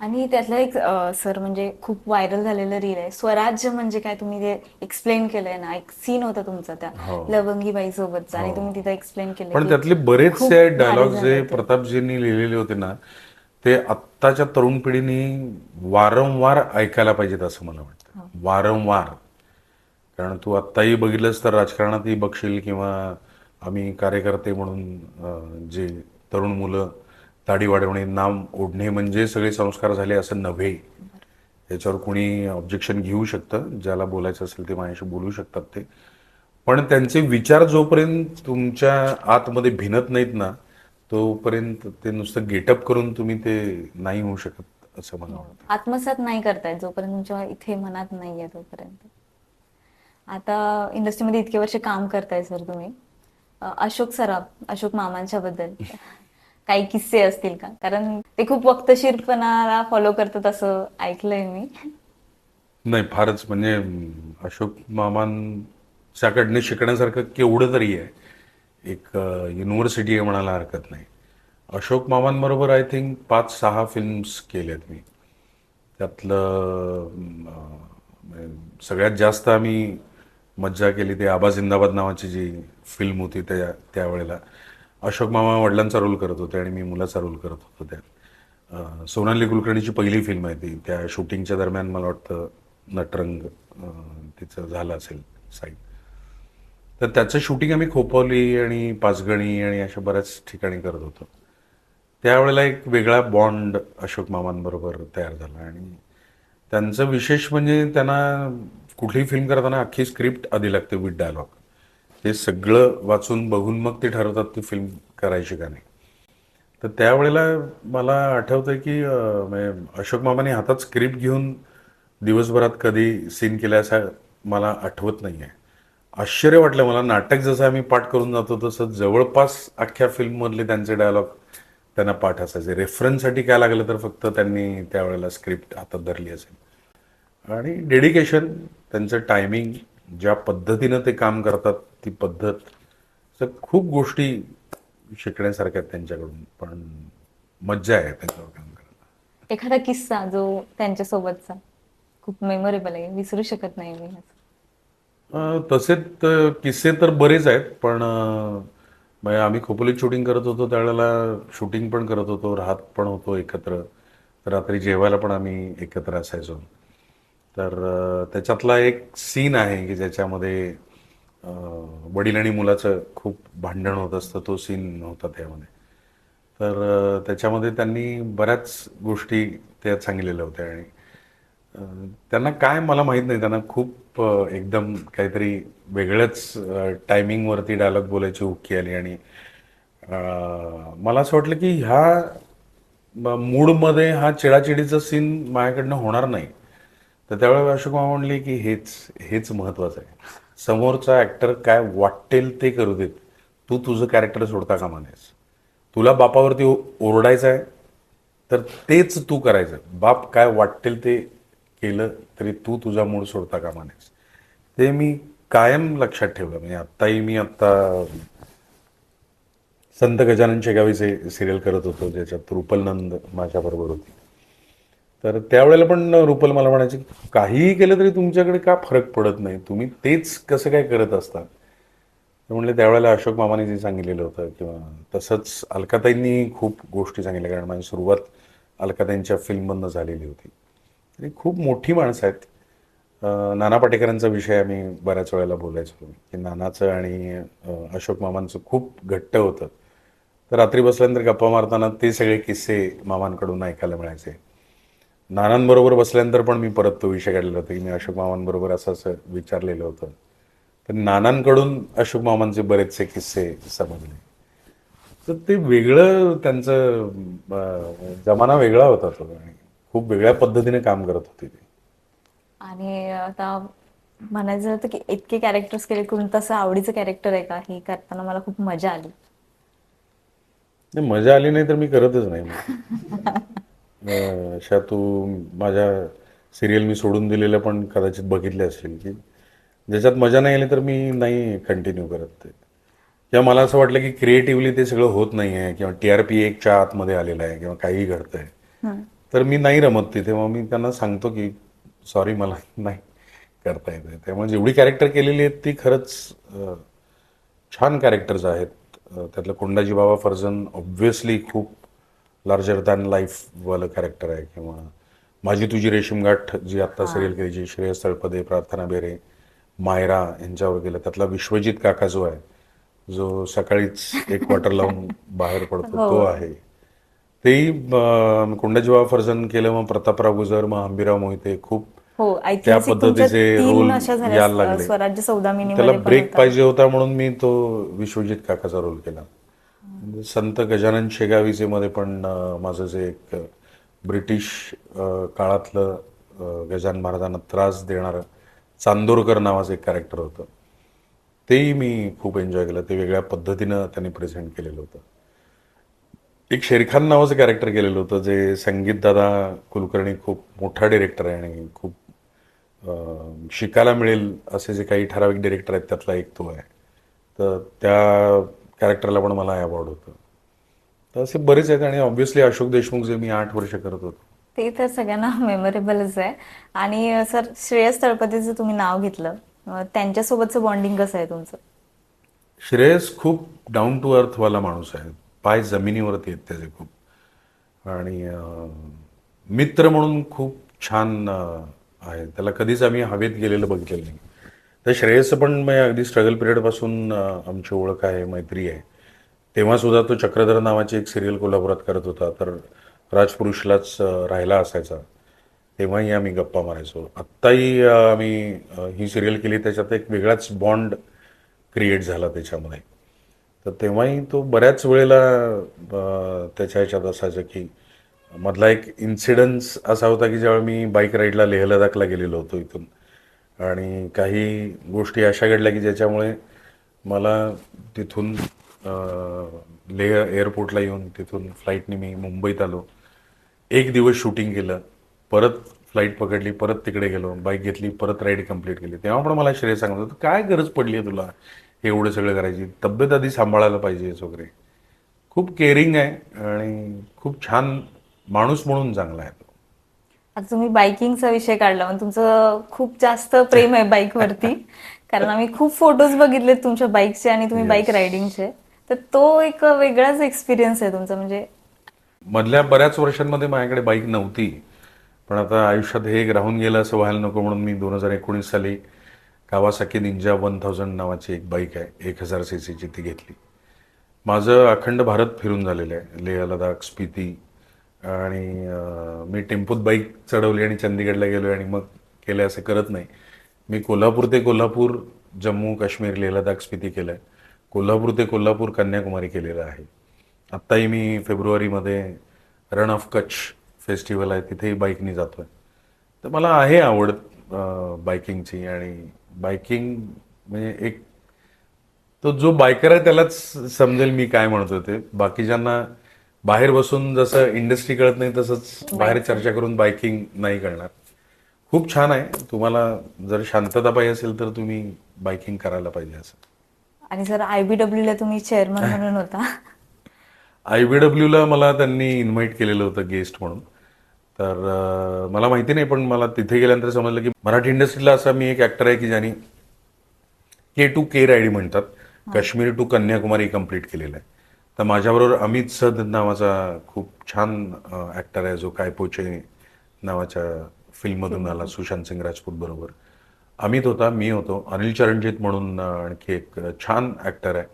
आणि त्यातलं एक सर म्हणजे खूप व्हायरल झालेलं रील आहे स्वराज्य म्हणजे काय, तुम्ही ते एक्सप्लेन केलंय ना, एक सीन होता तुमचा त्या हो लवंगीबाई सोबतचा आणि हो, तुम्ही तिथं एक्सप्लेन केलं पण की त्यातले बरेचसे खूप भारी डायलॉग जे झालंय ते. प्रतापजींनी लिहिलेले होते ना, ते आत्ताच्या तरुण पिढीने वारंवार ऐकायला पाहिजेत असं मला हो. वाटतं. वारंवार. कारण तू आत्ताही बघितलंस तर राजकारणातही बघशील किंवा आम्ही कार्यकर्ते म्हणून जे तरुण मुलं दाढी वाढवणे, नाम ओढणे म्हणजे सगळे संस्कार झाले असं नव्हे. याच्यावर कोणी ऑब्जेक्शन घेऊ शकतं, ज्याला बोलायचं असेल ते माझ्याशी बोलू शकतात ते. पण त्यांचे विचार जोपर्यंत तुमच्या आतमध्ये भिनत नाहीत ना, तोपर्यंत ते नुसतं गेटअप करून तुम्ही ते नाही होऊ शकत असं मला हो. वाटतं. आत्मसात नाही करतायत जोपर्यंत तुमच्या इथे मनात नाहीये तोपर्यंत. आता इंडस्ट्रीमध्ये इतके वर्ष काम करताय सर तुम्ही, अशोक सराफ, अशोक मामांच्या बद्दल काही किस्से असतील का? कारण ते खूप वक्तशीरपणाला फॉलो करतात असं ऐकलंय मी. नाही, फारच म्हणजे अशोक मामांच्याकडनं शिकण्यासारखं केवढं तरी आहे. एक युनिव्हर्सिटी आहे म्हणायला हरकत नाही. अशोक मामांबरोबर आय थिंक 5-6 फिल्म्स केल्यात मी. त्यातलं सगळ्यात जास्त आम्ही मज्जा केली ते आबा जिंदाबाद नावाची जी फिल्म होती त्यावेळेला अशोक मामा वडिलांचा रोल करत होते आणि मी मुलाचा रोल करत होतो त्यात. सोनाली कुलकर्णीची पहिली फिल्म आहे ती. त्या शूटिंगच्या दरम्यान मला वाटतं नटरंग तिचं झालं असेल साईड. तर त्याचं शूटिंग आम्ही खोपोली आणि पाचगणी आणि अशा बऱ्याच ठिकाणी करत होतो. त्यावेळेला एक वेगळा बॉन्ड अशोक मामांबरोबर तयार झाला. आणि त्यांचं विशेष म्हणजे त्यांना कुठलीही फिल्म करताना अख्खी स्क्रिप्ट आधी लागते विथ डायलॉग. ते सगळं वाचून बघून मग ते ठरवतात ती फिल्म करायची का नाही. तर त्यावेळेला मला आठवतंय की म्हणजे अशोक मामाने हातात स्क्रिप्ट घेऊन दिवसभरात कधी सीन केला असं मला आठवत नाही आहे. आश्चर्य वाटलं मला. नाटक जसं आम्ही पाठ करून जातो तसं जवळपास अख्ख्या फिल्ममधले त्यांचे डायलॉग त्यांना पाठ असायचे. रेफरन्ससाठी काय लागलं तर फक्त त्यांनी त्यावेळेला स्क्रिप्ट हातात धरली असेल. आणि डेडिकेशन, त्यांचं टायमिंग, ज्या पद्धतीनं ते काम करतात ती पद्धत, तर खूप गोष्टी शिकण्यासारख्या आहेत त्यांच्याकडून. पण मज्जा आहे त्यांच्यावर काम करायला. एखादा किस्सा जो त्यांच्यासोबतचा खूप मेमोरेबल आहे, विसरू शकत नाही मी असं. तसे तर किस्से तर बरेच आहेत. पण म्हणजे आम्ही खोपोलीत शूटिंग करत होतो त्यावेळेला शूटिंग पण करत होतो, राहत पण होतो एकत्र. रात्री जेवायला पण आम्ही एकत्र असायचो. तर त्याच्यातला एक सीन आहे की ज्याच्यामध्ये वडील आणि मुलाचं खूप भांडण होत असतं. तो सीन होता त्यामध्ये. तर त्याच्यामध्ये त्यांनी बऱ्याच गोष्टी त्यात सांगितलेल्या होत्या. आणि त्यांना काय मला माहीत नाही, त्यांना खूप एकदम काहीतरी वेगळ्याच टायमिंगवरती डायलॉग बोलायची हुक्की आली. आणि मला असं वाटलं की ह्या मूडमध्ये हा चिडाचिडीचा सीन माझ्याकडनं होणार नाही. तर त्यावेळेला अशोक मामा म्हणले की हेच हेच महत्त्वाचं आहे. समोरचा ॲक्टर काय वाटेल ते करू देत, तू तुझं कॅरेक्टर सोडता कामा नयेस. तुला बापावरती ओरडायचं आहे तर तेच तू करायचं. बाप काय वाटेल ते केलं तरी तू तुझा मूड सोडता कामा नयेस. ते मी कायम लक्षात ठेवलं. म्हणजे आत्ताही मी संत गजानन शेगावीचे सिरियल करत होतो ज्याच्यात रुपलनंद माझ्याबरोबर होती. तर त्यावेळेला पण रुपल मला म्हणायची की काहीही केलं तरी तुमच्याकडे का फरक पडत नाही, तुम्ही तेच कसं काय करत असता. तर म्हणले त्यावेळेला अशोक मामाने जे सांगितलेलं होतं किंवा तसंच अलकाताईंनी खूप गोष्टी सांगितल्या. कारण माझी सुरुवात अलकाताईंच्या फिल्ममधनं झालेली होती. आणि खूप मोठी माणसं आहेत. नाना पाटेकरांचा विषय आम्ही बऱ्याच वेळेला बोलायचो की नानाचं आणि अशोक मामांचं खूप घट्ट होतं. तर रात्री बसल्यानंतर गप्पा मारताना ते सगळे किस्से मामांकडून ऐकायला मिळायचे. नानांबरोबर बसल्यानंतर पण मी परत तो विषय काढलेला होता की मी अशोक मामांबरोबर असं असं विचारलेलं होतं. तर नानांकडून अशोक मामांचे बरेचसे किस्से समजले. तर ते वेगळं त्यांचं जमाना वेगळा होता तो. आणि खूप वेगळ्या पद्धतीने काम करत होते ते. आणि आता म्हणायचं होतं की इतके कॅरेक्टर्स केले, कोणतं असं आवडीचं कॅरेक्टर आहे का, हे करताना मला खूप मजा आली? नाही, मजा आली नाही तर मी करतच नाही मग. अशा तू माझ्या सिरियल मी सोडून दिलेल्या पण कदाचित बघितले असतील की ज्याच्यात मजा नाही आली तर मी नाही कंटिन्यू करत ते. किंवा मला असं वाटलं की क्रिएटिव्हली ते सगळं होत नाही आहे किंवा TRP एकच्या आतमध्ये आलेलं आहे किंवा काहीही घडतंय, तर मी नाही रमत तिथे. मग मी त्यांना सांगतो की सॉरी, मला नाही करता येत. त्यामुळे जेवढी कॅरेक्टर केलेली आहेत ती खरंच छान कॅरेक्टर्स आहेत. त्यातलं कोंडाजी बाबा फर्जन ऑब्व्हियसली खूप लार्जर दॅन लाईफवालं कॅरेक्टर आहे. किंवा माझी तुझी रेशीमगाठ जी आत्ता सिरियल केली, जी श्रेयस तळपदे, प्रार्थना बेरे, मायरा यांच्यावर गेलं, त्यातला विश्वजित काका जो आहे, जो सकाळीच एक क्वार्टर लावून बाहेर पडतो, तो आहे. तेही कोंडाजी बाबा फर्जन केलं, मग प्रतापराव गुजर, मग हंबीराव मोहिते, खूप हो, त्या ऐतिहासिक तुमच्या पद्धतीचे 3 रोल अशा यायला झाल्या लागले. स्वराज्य सौदामिनी त्याला मध्ये पण ब्रेक होता. पाहिजे होता म्हणून मी तो विश्वजित काकाचा रोल केला. संत गजानन शेगावीचे मध्ये पण माझं जे एक ब्रिटिश काळातलं गजानन महाराजांना त्रास देणारं चांदोरकर नावाचं एक कॅरेक्टर होतं. तेही मी खूप एन्जॉय केलं. ते वेगळ्या पद्धतीनं त्यांनी प्रेझेंट केलेलं होतं. एक शेरखान नावाचं कॅरेक्टर केलेलं होतं, जे संगीतदादा कुलकर्णी खूप मोठा डिरेक्टर आहे आणि खूप शिकायला मिळेल असे जे काही ठराविक डिरेक्टर आहेत त्यातला एक तो आहे. तर त्या कॅरेक्टरला पण मला अवॉर्ड होतं. तर असे बरेच आहेत. आणि ऑब्व्हियसली अशोक देशमुख, जे मी 8 वर्ष करत होतो. ते तर सगळ्यांना मेमोरेबलच आहे. आणि सर, श्रेयस तळपदेचं तुम्ही नाव घेतलं, त्यांच्यासोबतचं बॉन्डिंग कसं आहे तुमचं? श्रेयस खूप डाऊन टू अर्थवाला माणूस आहे. पाय जमिनीवरती आहेत त्याचे खूप. आणि मित्र म्हणून खूप छान आहे. त्याला कधीच आम्ही हवेत गेलेलं बघितलेलं नाही. तर श्रेयसचं पण मी अगदी स्ट्रगल पिरियडपासून आमची ओळख आहे, मैत्री आहे. तेव्हा सुद्धा तो चक्रधर नावाची एक सिरियल कोल्हापुरात करत होता, तर राजपुरुषलाच राहायला असायचा. तेव्हाही आम्ही गप्पा मारायचो. आत्ताही आम्ही ही सिरियल केली, त्याच्यात एक वेगळाच बॉन्ड क्रिएट झाला त्याच्यामध्ये. तर तेव्हाही तो बऱ्याच वेळेला त्याच्या ह्याच्यात असायचं की मधला एक इन्सिडन्स असा होता की ज्यावेळी मी बाईक राईडला लेह लडाखला गेलेलो होतो इथून, आणि काही गोष्टी अशा घडल्या की ज्याच्यामुळे मला तिथून लेह एअरपोर्टला येऊन तिथून फ्लाईटने मी मुंबईत आलो. एक दिवस शूटिंग केलं, परत फ्लाईट पकडली, परत तिकडे गेलो, बाईक घेतली, परत राईड कंप्लीट केली. तेव्हा पण मला श्रेय सांगत होतं, काय गरज पडली आहे तुला हे एवढं सगळं करायची, तब्येत आधी सांभाळायला पाहिजेस वगैरे. खूप केअरिंग आहे आणि खूप छान माणूस म्हणून चांगला आहे तो. आता तुम्ही बायकिंगचा विषय काढला, मग तुमचं खूप जास्त प्रेम आहे बाईकवरती. कारण आम्ही खूप फोटोज बघितलेत तुमच्या बाईकचे आणि तुम्ही बाईक रायडिंगचे. तर तो एक वेगळाच एक्सपिरियन्स आहे तुमचा. म्हणजे मधल्या बऱ्याच वर्षांमध्ये माझ्याकडे बाईक नव्हती, पण आता आयुष्यात हे एक राहून गेलं असं व्हायला नको म्हणून मी 2019 साली कावासाकी निंजा 1000 नावाची एक बाईक आहे, 1000 सीसीची, ती घेतली. माझं अखंड भारत फिरून झालेलं आहे, लेह लडाख, स्पिती. आणि मी टेम्पोत बाईक चढवली आणि चंदीगडला गेलो आणि मग केलं असं करत नाही. मी कोल्हापूर ते कोल्हापूर, जम्मू काश्मीर, लेह लडाख, स्पिती केलं आहे. कोल्हापूर ते कोल्हापूर, कन्याकुमारी केलेलं आहे. आत्ताही मी फेब्रुवारीमध्ये रण ऑफ कच्छ फेस्टिवल आहे, तिथेही बाईकनी जातो आहे. तर मला आहे आवड बाईकिंगची. आणि बाईकिंग म्हणजे एक, तो जो बायकर आहे त्यालाच समजेल मी काय म्हणतो ते. बाकीच्यांना बाहेर बसून जसं इंडस्ट्री कळत नाही तसंच बाहेर चर्चा करून बायकिंग नाही कळणार. खूप छान आहे. तुम्हाला जर शांतता पाहिजे असेल तर तुम्ही बायकिंग करायला पाहिजे असं. आणि सर, IBW ला तुम्ही चेअरमन म्हणून होता. IBW ला मला त्यांनी इन्व्हाइट केलेलं होतं गेस्ट म्हणून. तर मला माहिती नाही, पण मला तिथे गेल्यानंतर समजलं की मराठी इंडस्ट्रीला असा मी एक ॲक्टर आहे की ज्यांनी K2K रायडी म्हणतात, काश्मीर टू कन्याकुमारी कंप्लीट केलेलं आहे. तर माझ्याबरोबर अमित सद नावाचा खूप छान ॲक्टर आहे, जो कायपोचे नावाच्या फिल्ममधून आला सुशांत सिंग राजपूत बरोबर. अमित होता, मी होतो, अनिल चरणजीत म्हणून आणखी एक छान ॲक्टर आहे,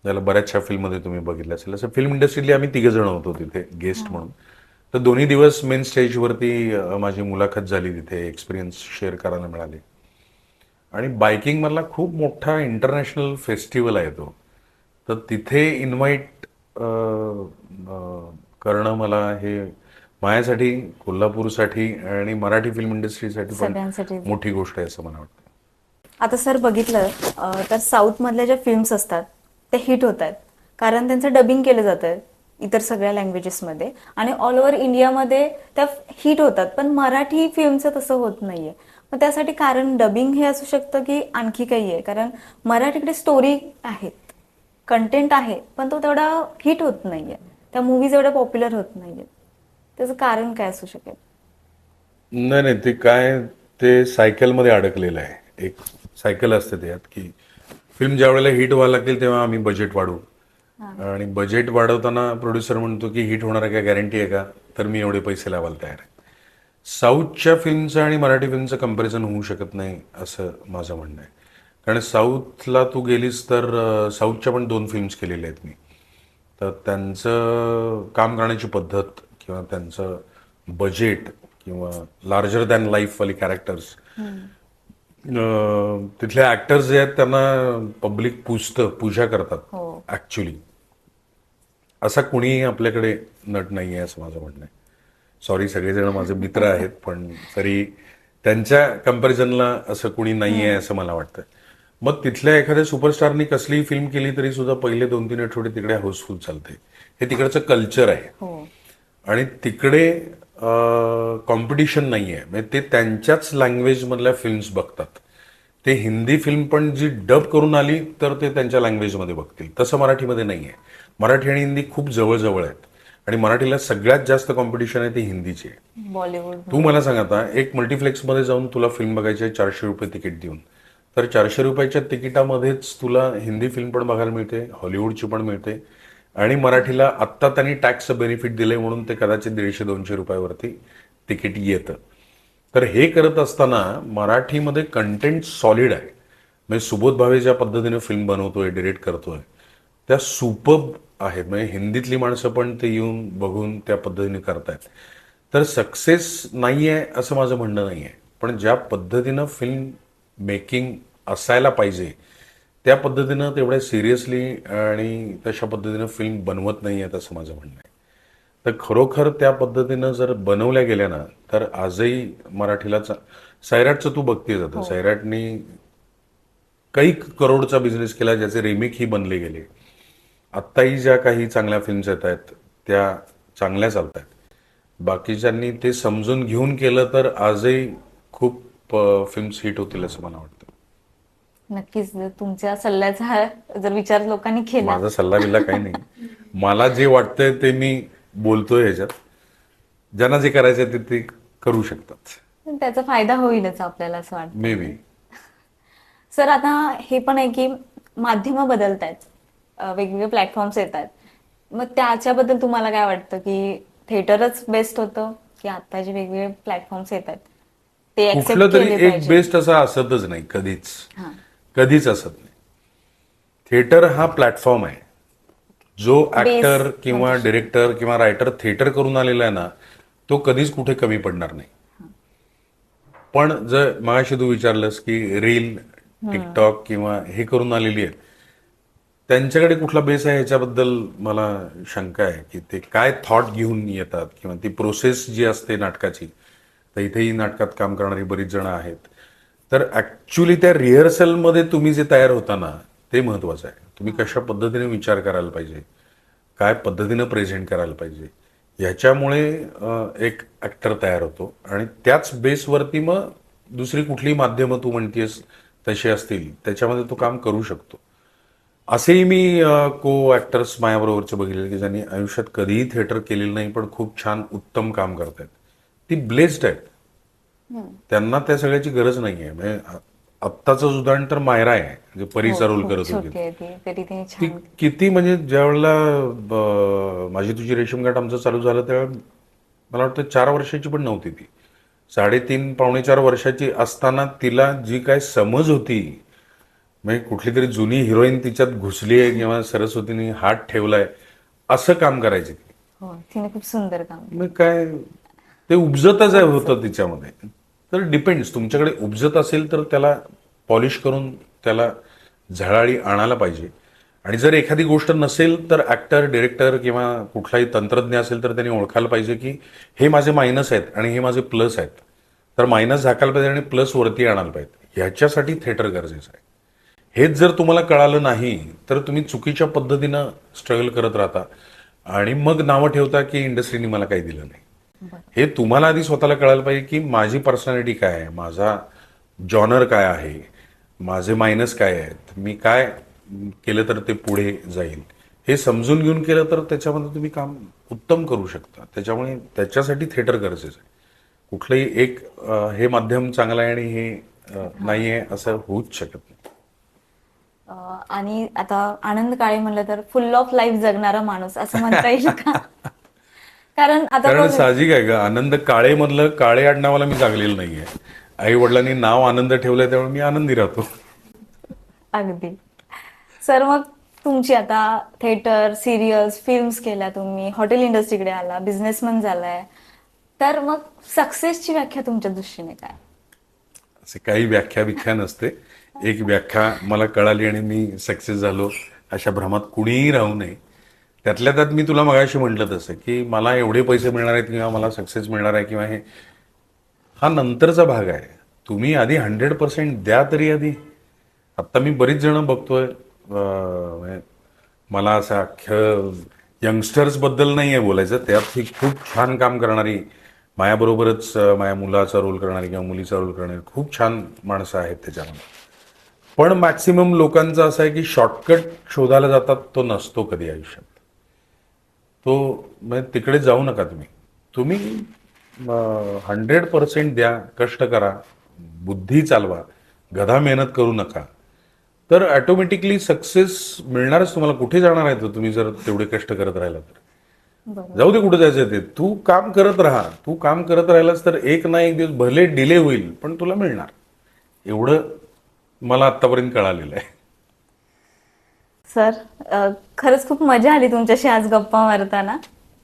ज्याला बऱ्याचशा फिल्ममध्ये तुम्ही बघितलं असेल. असं फिल्म इंडस्ट्रीतले आम्ही 3 जण होतो तिथे गेस्ट म्हणून. तर दोन्ही दिवस मेन स्टेजवरती माझी मुलाखत झाली, तिथे एक्सपिरियन्स शेअर करायला मिळाले. आणि बायकिंगमधला खूप मोठा इंटरनॅशनल फेस्टिवल आहे तो. तर तिथे इन्व्हाइट करणं मला हे माझ्यासाठी, कोल्हापूरसाठी आणि मराठी फिल्म इंडस्ट्रीसाठी पण सगळ्यांसाठी. मोठी गोष्ट आहे असं मला वाटतं. आता सर बघितलं तर साऊथ मधल्या ज्या फिल्म्स असतात त्या हिट होत आहेत, कारण त्यांचं डबिंग केलं जातं इतर सगळ्या लँग्वेजेसमध्ये, आणि ऑल ओव्हर इंडियामध्ये त्या हिट होतात. पण मराठी फिल्मचं तसं होत नाहीये. मग त्यासाठी कारण डबिंग हे असू शकतं की आणखी काही आहे? कारण मराठीकडे स्टोरी आहेत. कंटेंट आहे पण तो तेवढा हिट होत नाहीये, त्या मूवीज एवढ्या पॉप्युलर होत नाहीये, त्याचं कारण काय असू शकेल? नाही नाही, ते काय, ते सायकलमध्ये अडकलेलं आहे. एक सायकल असते त्यात की फिल्म ज्या वेळेला हिट व्हायला लागतील तेव्हा आम्ही बजेट वाढवू, आणि बजेट वाढवताना प्रोड्युसर म्हणतो की हिट होणार आहे का, गॅरंटी आहे का, तर मी एवढे पैसे लावायला तयार आहे. साऊथच्या फिल्मचं आणि मराठी फिल्मचं कंपॅरिझन होऊ शकत नाही असं माझं म्हणणं आहे. कारण साऊथला तू गेलीस तर साऊथच्या पण 2 फिल्म्स केलेल्या आहेत मी. तर त्यांचं काम करण्याची पद्धत किंवा त्यांचं बजेट किंवा लार्जर दॅन लाईफवाली कॅरेक्टर्स, तिथले ऍक्टर्स जे आहेत त्यांना पब्लिक पूजा करतात हो. ऍक्च्युली. असा कुणीही आपल्याकडे नट नाही आहे असं माझं म्हणणं आहे. सॉरी, सगळेजण माझे मित्र आहेत पण तरी त्यांच्या कंपॅरिझनला असं कुणी नाही आहे असं मला वाटतं. मग तिथल्या एखाद्या सुपरस्टारनी कसलीही फिल्म केली तरी सुद्धा पहिले 2-3 आठवडे तिकडे हाऊसफुल चालते. हे तिकडचं कल्चर आहे. हो. आणि तिकडे कॉम्पिटिशन नाही आहे, म्हणजे ते त्यांच्याच लँग्वेजमधल्या फिल्म्स बघतात. ते हिंदी फिल्म पण जी डब करून आली तर ते त्यांच्या लँग्वेजमध्ये बघतील, तसं मराठीमध्ये नाही आहे. मराठी आणि हिंदी खूप जवळजवळ आहेत आणि मराठीला सगळ्यात जास्त कॉम्पिटिशन आहे ती हिंदीची आहे. बॉलिवूड. तू मला सांग, आता एक मल्टिप्लेक्समध्ये जाऊन तुला फिल्म बघायची आहे 400 रुपये तिकीट देऊन, तर 400 रुपयाच्या तिकिटामध्येच तुला हिंदी फिल्म पण बघायला मिळते, हॉलिवूडची पण मिळते, आणि मराठीला आत्ता त्यांनी टॅक्सचं बेनिफिट दिलंय म्हणून ते कदाचित 150-200 रुपयावरती तिकीट येतं. तर हे करत असताना मराठीमध्ये कंटेंट सॉलिड आहे. म्हणजे सुबोध भावे ज्या पद्धतीने फिल्म बनवतोय, डिरेक्ट करतोय, त्या सुपर्ब आहेत. म्हणजे हिंदीतली माणसं पण ते येऊन बघून त्या पद्धतीने करतायत. तर सक्सेस नाही आहे असं माझं म्हणणं नाही आहे, पण ज्या पद्धतीनं फिल्म मेकिंग असायला पाहिजे त्या पद्धतीनं तेवढ्या सिरियसली आणि तशा पद्धतीनं फिल्म बनवत नाही आहेत असं माझं म्हणणं आहे. तर खरोखर त्या पद्धतीनं जर बनवल्या गेल्या ना तर आजही मराठीला सैराटचं तू बघतेच आता, सैराटनी काही करोडचा बिझनेस केला ज्याचे रिमेक ही बनले गेले. आत्ताही ज्या काही चांगल्या फिल्म्स येत आहेत त्या चांगल्या चालत आहेत. बाकीच्यांनी ते समजून घेऊन केलं तर आजही खूप फिल्म्स हिट होतील असं मला वाटतं. नक्कीच, जर तुमच्या सल्ल्याचा जर विचार लोकांनी केला. माझा सल्ला बिल्ला काही नाही, मला जे वाटतंय ते मी बोलतोय ह्याच्यात. ज्यांना जे करायचंय ते ते करू शकतात. त्याचा फायदा होईलच आपल्याला असं वाटतं. May be. सर, आता हे पण आहे की माध्यमं बदलत आहेत, वेगवेगळे प्लॅटफॉर्म्स येत आहेत, मग त्याच्याबद्दल तुम्हाला काय वाटतं की थिएटरच बेस्ट होतं की आता जे वेगवेगळे प्लॅटफॉर्म्स येत आहेत ते कुठलं ऍक्सेप्ट तरी केले एक पाहिजे? बेस्ट असं असतच नाही कधीच, हां. कधीच असत नाही. थिएटर हा प्लॅटफॉर्म आहे. जो ऍक्टर किंवा डिरेक्टर किंवा रायटर थिएटर करून आलेला आहे ना तो कधीच कुठे कमी पडणार नाही. पण जर मगाशी तू विचारलंस की रील, टिकटॉक किंवा हे करून आलेली आहेत, त्यांच्याकडे कुठला बेस आहे ह्याच्याबद्दल मला शंका आहे की ते काय थॉट घेऊन येतात किंवा ती प्रोसेस जी असते नाटकाची. तर इथेही नाटकात काम करणारी बरीच जण आहेत. तर ऍक्च्युली त्या रिहर्सलमध्ये तुम्ही जे तयार होता ना ते महत्वाचं आहे. तुम्ही कशा पद्धतीने विचार करायला पाहिजे, काय पद्धतीनं प्रेझेंट करायला पाहिजे, ह्याच्यामुळे एक ऍक्टर तयार होतो आणि त्याच बेसवरती मग दुसरी कुठली माध्यमं तू म्हणतेस तशी असतील त्याच्यामध्ये तो काम करू शकतो. असेही मी को ऍक्टर्स माझ्याबरोबरचे बघितले की ज्यांनी आयुष्यात कधीही थिएटर केलेलं नाही पण खूप छान उत्तम काम करतायत. ती ब्लेस्ड आहेत, त्यांना त्या सगळ्याची गरज नाही आहे. म्हणजे आत्ताचं उदाहरण तर मायरा आहे, म्हणजे परीचा रोल करत होती. छोटी आहे ती, तरी तिने ती छान. किती, म्हणजे ज्या वेळेला माझी तुझी रेशीमगाठ आमचं चालू झालं त्यावेळेला मला वाटतं 4 वर्षाची पण नव्हती ती. 3.5 पावणे 4 वर्षाची असताना तिला जी काय समज होती, म्हणजे कुठली तरी जुनी हिरोईन तिच्यात घुसली आहे किंवा सरस्वतीने हात ठेवलाय असं काम करायचे ती. हो, तिने खूप सुंदर काम. मग काय ते उपजतच आहे होतं तिच्यामध्ये. तर डिपेंड्स, तुमच्याकडे उपजत असेल तर त्याला पॉलिश करून त्याला झळाळी आणायला पाहिजे. आणि जर एखादी गोष्ट नसेल तर ऍक्टर, डिरेक्टर किंवा कुठलाही तंत्रज्ञ असेल तर त्यांनी ओळखायला पाहिजे की हे माझे मायनस आहेत आणि हे माझे प्लस आहेत. तर मायनस झाकायला पाहिजे आणि प्लस वरती आणायला पाहिजे. ह्याच्यासाठी थिएटर गरजेचं आहे. हेच जर तुम्हाला कळालं नाही तर तुम्ही चुकीच्या पद्धतीनं स्ट्रगल करत राहता आणि मग नावं ठेवता की इंडस्ट्रीने मला काही दिलं नाही. हे तुम्हाला आधी स्वतःला कळायला पाहिजे की माझी पर्सनॅलिटी काय आहे, माझा जॉनर काय आहे, माझे मायनस काय आहेत, मी काय केलं तर ते पुढे जाईल, हे समजून घेऊन केलं तर त्याच्यामध्ये तुम्ही काम उत्तम करू शकता. त्याच्यामुळे त्याच्यासाठी थिएटर गरजेचं आहे. कुठलंही एक हे माध्यम चांगलं आहे आणि हे नाही आहे असं होऊच शकत नाही. आणि आता आनंद काळे म्हणलं तर फुल ऑफ लाईफ जगणारा माणूस असं म्हणता येईल का? कारण आता कारण साहजिक आहे का, आनंद काळे मधलं काळे आडनावाला मी जागलेलं नाहीये. आई वडिलांनी नाव आनंद ठेवलंय त्यामुळे मी आनंदी राहतो. अगदी. सर, मग तुमची आता थिएटर, सिरियल्स, फिल्म्स केल्या तुम्ही, हॉटेल इंडस्ट्रीकडे आला, बिझनेसमन झालाय, तर मग सक्सेसची व्याख्या तुमच्या दृष्टीने काय? असे काही व्याख्या नसते. एक व्याख्या मला कळाली आणि मी सक्सेस झालो अशा भ्रमात कुणीही राहू नये. त्यातल्या त्यात मी तुला मगाशी म्हटलं तसं की मला एवढे पैसे मिळणार आहेत किंवा मला सक्सेस मिळणार आहे किंवा हे, हा नंतरचा भाग आहे. तुम्ही आधी 100% द्या तरी आधी. आत्ता मी बरीच जण बघतोय, म्हणजे मला असं अख्खं यंगस्टर्स बद्दल नाही आहे बोलायचं, त्यात ही खूप छान काम करणारी, माझ्याबरोबरच माझ्या मुलाचा रोल करणारी किंवा मुलीचा रोल करणारी खूप छान माणसं आहेत त्याच्यामध्ये. पण मॅक्सिमम लोकांचं असं आहे की शॉर्टकट शोधायला जातात, तो नसतो कधी आयुष्यात. तो म्हणजे तिकडे जाऊ नका तुम्ही 100% द्या, कष्ट करा, बुद्धी चालवा, गधा मेहनत करू नका, तर ऑटोमॅटिकली सक्सेस मिळणारच तुम्हाला. कुठे जाणार आहे तो तुम्ही जर तेवढे कष्ट करत राहिला तर? बरोबर. जाऊ दे कुठे जायचं ते, तू काम करत राहा. तू काम करत राहिलास तर एक ना एक दिवस भले डिले होईल पण तुला मिळणार. एवढं मला आतापर्यंत कळालेलं आहे. सर, खरंच खूप मजा आली तुमच्याशी आज गप्पा मारताना,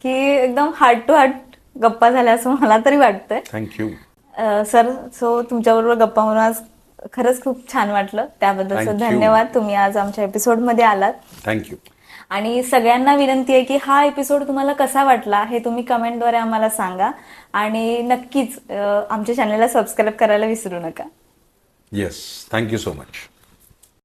की एकदम हार्ट टू हार्ट गप्पा झाल्या असं मला तरी वाटतंय. थँक्यू. सर, सो तुमच्याबरोबर गप्पा मारून आज खरंच खूप छान वाटलं. त्याबद्दल Thank you. धन्यवाद. तुम्ही आज आमच्या एपिसोडमध्ये आलात. थँक्यू. आणि सगळ्यांना विनंती आहे की हा एपिसोड तुम्हाला कसा वाटला हे तुम्ही कमेंटद्वारे आम्हाला सांगा. आणि नक्कीच आमच्या चॅनलला सबस्क्राईब करायला विसरू नका. Yes, thank you so much.